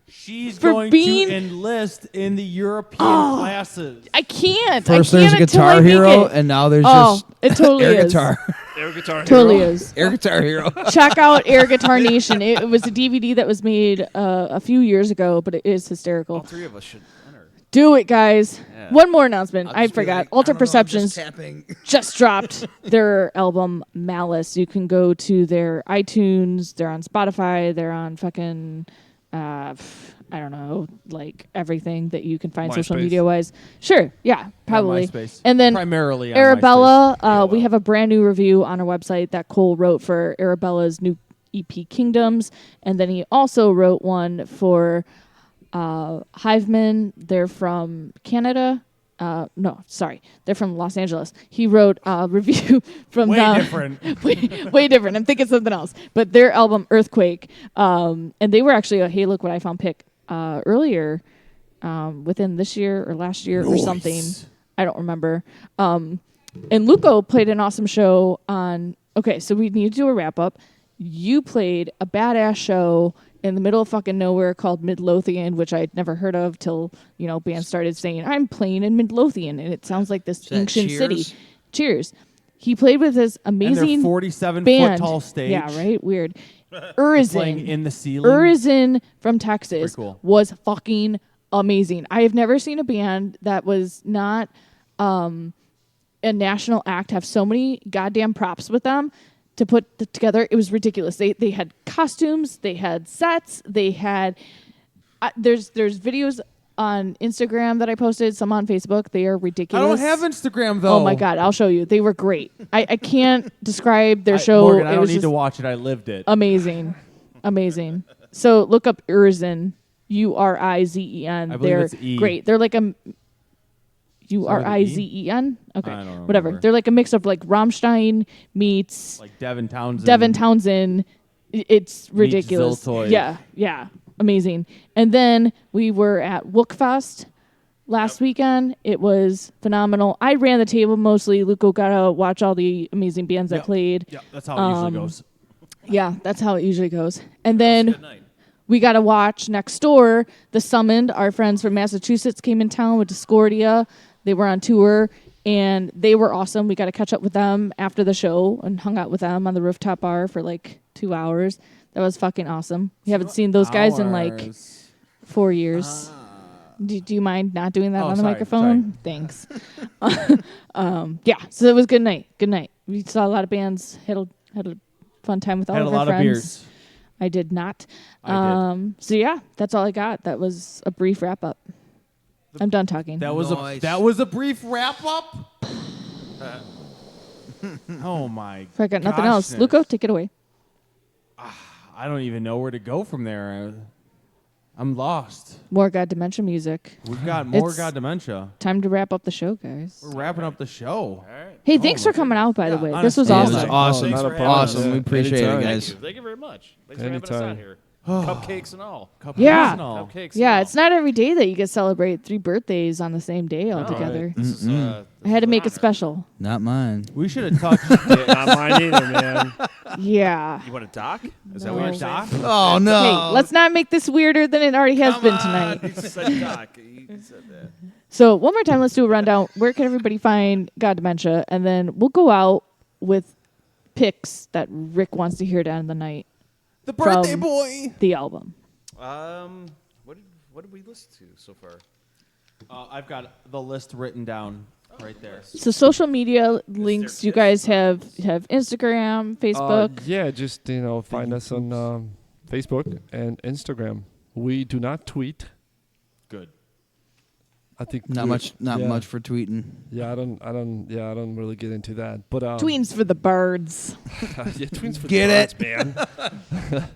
B: She's
D: for
B: going
D: being,
B: to enlist in the European classes.
D: I can't.
C: First
D: I
C: there's
D: can't
C: a
D: until I
C: Guitar
D: make
C: Hero,
D: it.
C: and now there's just
D: it totally
C: Air
D: is.
C: Guitar.
E: Air Guitar Hero.
D: Totally is.
C: Air Guitar Hero.
D: Check out Air Guitar Nation. It was a DVD that was made a few years ago, but it is hysterical.
F: All three of us should enter.
D: Do it, guys.
F: Yeah.
D: One more announcement.
C: I'll
D: I
C: just be
D: forgot.
C: like,
D: Alter
C: I don't know, I'm
D: Perceptions
C: just tapping.
D: just dropped their album Malice. You can go to their iTunes. They're on Spotify. They're on fucking, I don't know, like everything that you can find social
E: MySpace.
D: media wise. Sure, yeah, probably.
B: MySpace.
D: And then
B: Primarily on
D: Arabella, we have a brand new review on our website that Cole wrote for Arabella's new EP Kingdoms, and then he also wrote one for Hiveman. They're from Canada. No, sorry, they're from Los Angeles. He wrote a review from
B: Way
D: them.
B: different.
D: way different. I'm thinking something else. But their album Earthquake, and they were actually a Hey Look What I Found pick earlier, within this year or last year or something. I don't remember. And Luco played an awesome show on. Okay, so we need to do a wrap up. You played a badass show in the middle of fucking nowhere called Midlothian, which I'd never heard of till, you know, bands started saying, I'm playing in Midlothian, and it sounds like this ancient city. Cheers. He played with this amazing
B: and their 47-foot
D: band.
B: tall stage.
D: Yeah, right? Weird.
B: Playing
D: Urizin.
B: in the ceiling.
D: Urizin from Texas
B: Pretty cool.
D: was fucking amazing. I have never seen a band that was not a national act have so many goddamn props with them to put together. It was ridiculous. They had costumes, they had sets, they had there's videos on Instagram that I posted, some on Facebook. They are
B: I
D: ridiculous.
B: don't have Instagram though.
D: Oh my god, I'll show you. They were great. I can't describe their show.
B: Morgan, I
D: It
B: don't
D: was
B: need
D: just
B: to watch it. I lived it.
D: amazing. Amazing. So look up Urzen, Urizen.
B: I believe
D: They're
B: it's E.
D: great. They're like a Urizen. Okay,
B: I don't
D: whatever.
B: remember.
D: They're like a mix of like Rammstein meets
B: Like Devin Townsend.
D: Devin Townsend. It's ridiculous.
B: Ziltoid.
D: Yeah, amazing. And then we were at Wookfest last weekend. It was phenomenal. I ran the table mostly. Luco got to watch all the amazing bands that played.
B: Yeah, that's how it usually goes.
D: Yeah, that's how it usually goes. And then we got to watch next door. The Summoned, our friends from Massachusetts, came in town with Discordia. They were on tour, and they were awesome. We got to catch up with them after the show and hung out with them on the rooftop bar for like 2 hours. That was fucking awesome. We haven't seen those guys in like 4 years. Do you mind not doing that on the microphone? Thanks. Yeah, so it was a good night. Good night. We saw a lot of bands. Had a fun time with all
B: Had
D: of
B: a
D: our
B: lot
D: friends.
B: of beers.
D: I did not.
B: I did.
D: So yeah, that's all I got. That was a brief wrap up. I'm done talking.
B: That was a brief wrap up. Oh my!
D: If I got nothing else,
B: goshness.
D: Luco, take it away.
B: I don't even know where to go from there. I'm lost.
D: More God Dementia music.
B: We've got more
D: It's
B: God Dementia.
D: Time to wrap up the show, guys.
B: We're wrapping up the show.
D: Hey, thanks for coming out, by the way. This was
B: honestly.
D: awesome.
C: It was awesome.
F: Thanks for having
C: Awesome.
F: us.
C: We appreciate
E: Anytime.
C: it, guys.
F: Thank you very much. Thanks for having us out here. Cupcakes and all.
D: Yeah.
F: Cupcakes.
D: Yeah,
F: and
D: it's not every day that you get to celebrate 3 birthdays on the same day all together.
F: This is,
D: I had to make it special.
C: Not mine.
B: We should have touched.
E: Not mine either, man.
D: Yeah.
F: You want a doc? Is that
D: No.
F: what you're saying?
C: Oh no!
D: Hey, let's not make this weirder than it already has been tonight.
F: You said doc. You said that.
D: So one more time, let's do a rundown. Where can everybody find God Dementia? And then we'll go out with picks that Rick wants to hear to end the night.
B: The birthday
D: from
B: boy.
D: The album.
F: What did we listen to so far?
B: I've got the list written down right there.
D: So social media links, you guys have Instagram, Facebook.
E: Yeah, just find us on Facebook and Instagram. We do not tweet.
B: Good.
E: I think
C: Not much for tweeting.
E: Yeah, I don't really get into that. But
D: Tweens for the birds.
E: yeah, tweens for
C: Get
E: the birds, man.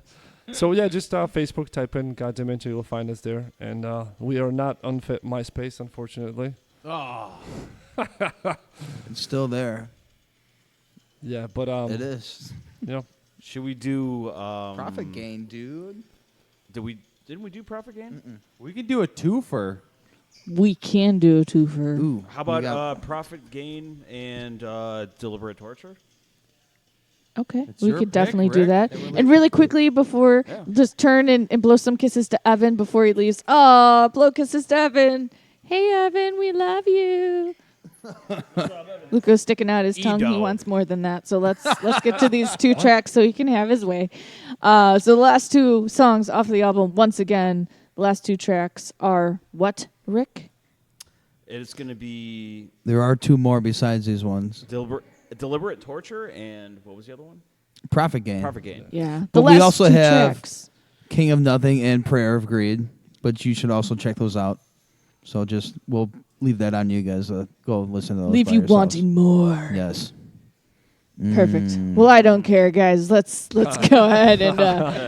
E: So yeah, just Facebook, type in God Dementia, you'll find us there. And we are not on MySpace, unfortunately.
B: Oh.
C: It's still there.
E: Yeah, but
C: It is.
F: Should we do
C: Profit gain, dude.
F: Didn't we do profit gain?
B: We can do a twofer.
D: We can do a twofer.
C: Ooh.
F: How about profit gain and deliberate torture?
D: Okay,
B: It's
D: we
B: your
D: could
B: pick,
D: definitely do
B: Rick.
D: that. And really quickly before, just turn and blow some kisses to Evan before he leaves. Oh, blow kisses to Evan. Hey, Evan, we love you. Luca's sticking out his tongue. He
F: Edo.
D: wants more than that. So let's get to these 2 tracks so he can have his way. So the last 2 songs off the album, once again, the last 2 tracks are what, Rick?
F: It's going to be
C: There are 2 more besides these ones.
F: deliberate torture and what was the other one?
C: Profit gain.
F: Profit gain.
D: Yeah. The
C: But
D: last
C: we also
D: 2
C: have
D: tracks.
C: King of Nothing and Prayer of Greed, but you should also check those out. So we'll leave that on you guys. Go listen to those.
D: Leave
C: by
D: you
C: yourselves.
D: wanting more.
C: Yes.
D: Perfect. Well, I don't care, guys. Let's go ahead and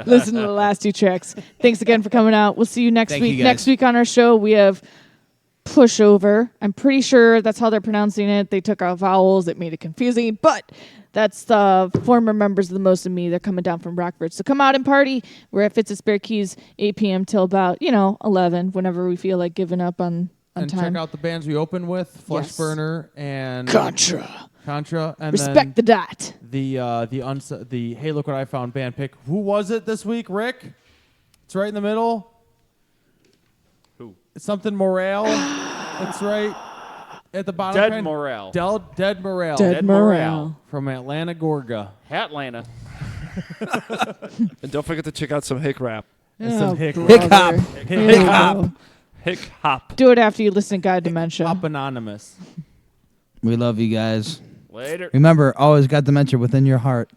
D: listen to the last 2 tracks. Thanks again for coming out. We'll see you next
C: Thank
D: week.
C: you, guys.
D: Next week on our show, we have Pushover. I'm pretty sure that's how they're pronouncing it. They took out vowels. It made it confusing, but that's the former members of the Most of Me. They're coming down from Rockford. So come out and party. We're at Fitz's Spare Keys, 8 p.m. till about, 11, whenever we feel like giving up on
B: And
D: time.
B: check out the bands we open with: Flesh
D: Yes.
B: Burner and
D: Contra.
B: and
D: Respect the dot.
B: the Hey Look What I Found band pick. Who was it this week, Rick? It's right in the middle.
F: Who?
B: It's something Morale. That's right. At the bottom.
F: Dead
B: kind.
F: Morale.
B: Dead Morale.
D: Dead Morale.
B: From Atlanta, Gorga.
F: Hatlanta.
E: And don't forget to check out some Hick Rap.
B: And some
D: Hick
C: hop.
D: Hick hop.
E: Hick Hop.
D: Do it after you listen to God Dementia.
B: Hop Anonymous.
C: We love you guys.
F: Later.
C: Remember, always got dementia within your heart.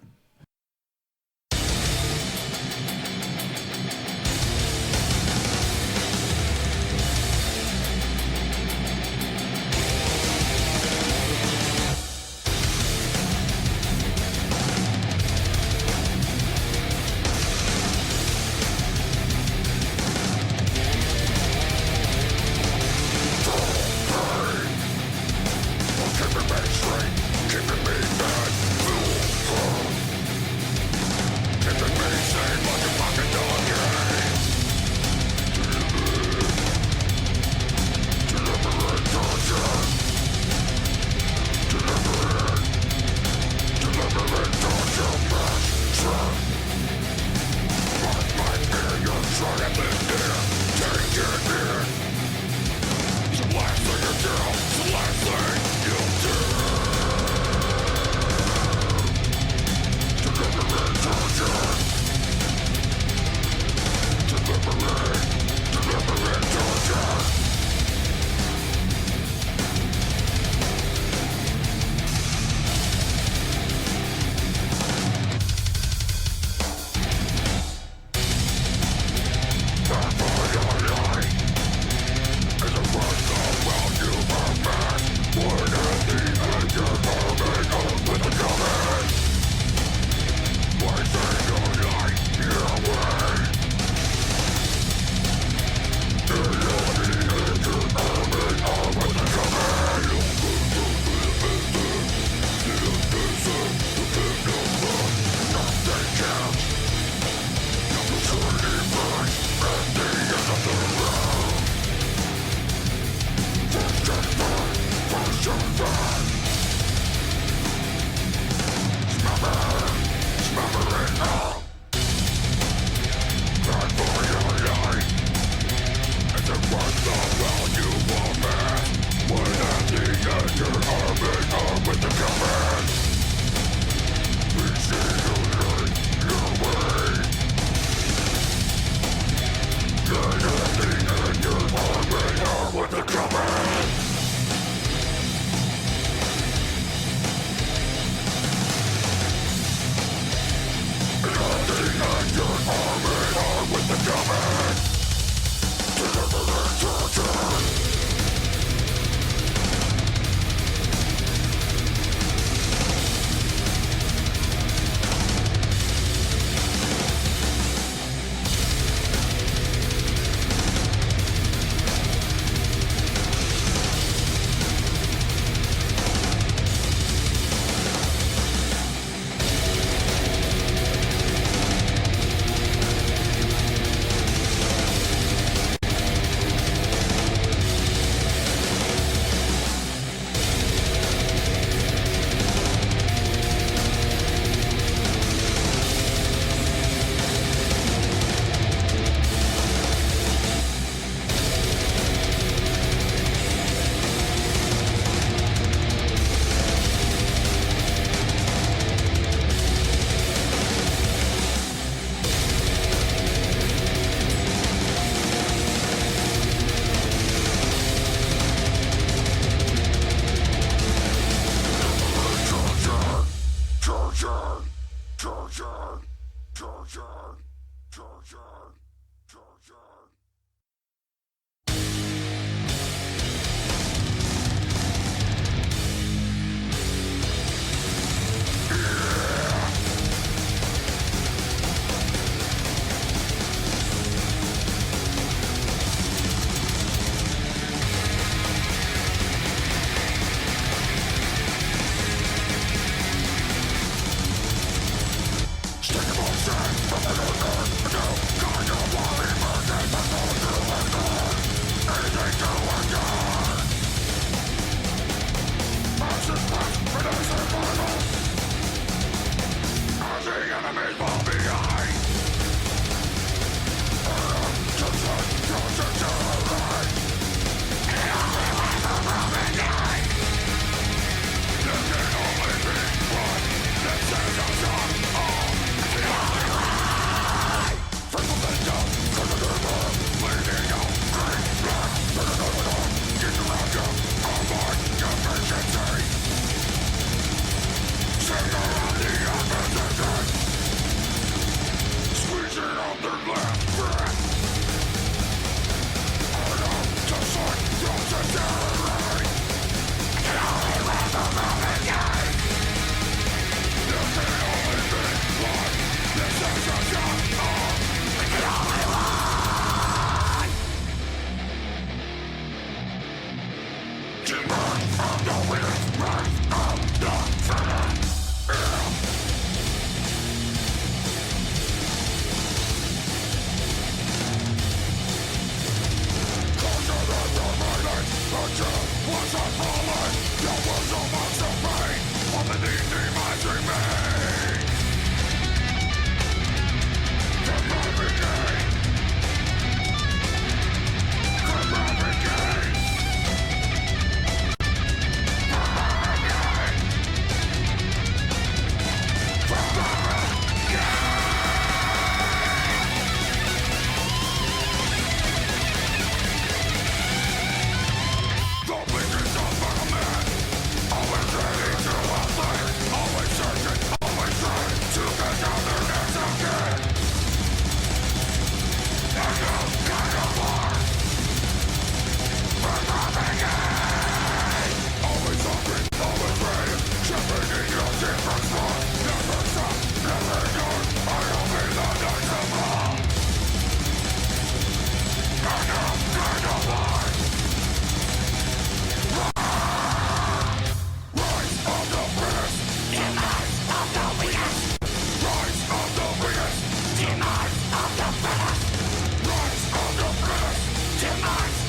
J: Demise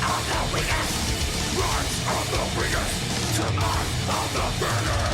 J: of the biggest, demise of the biggest.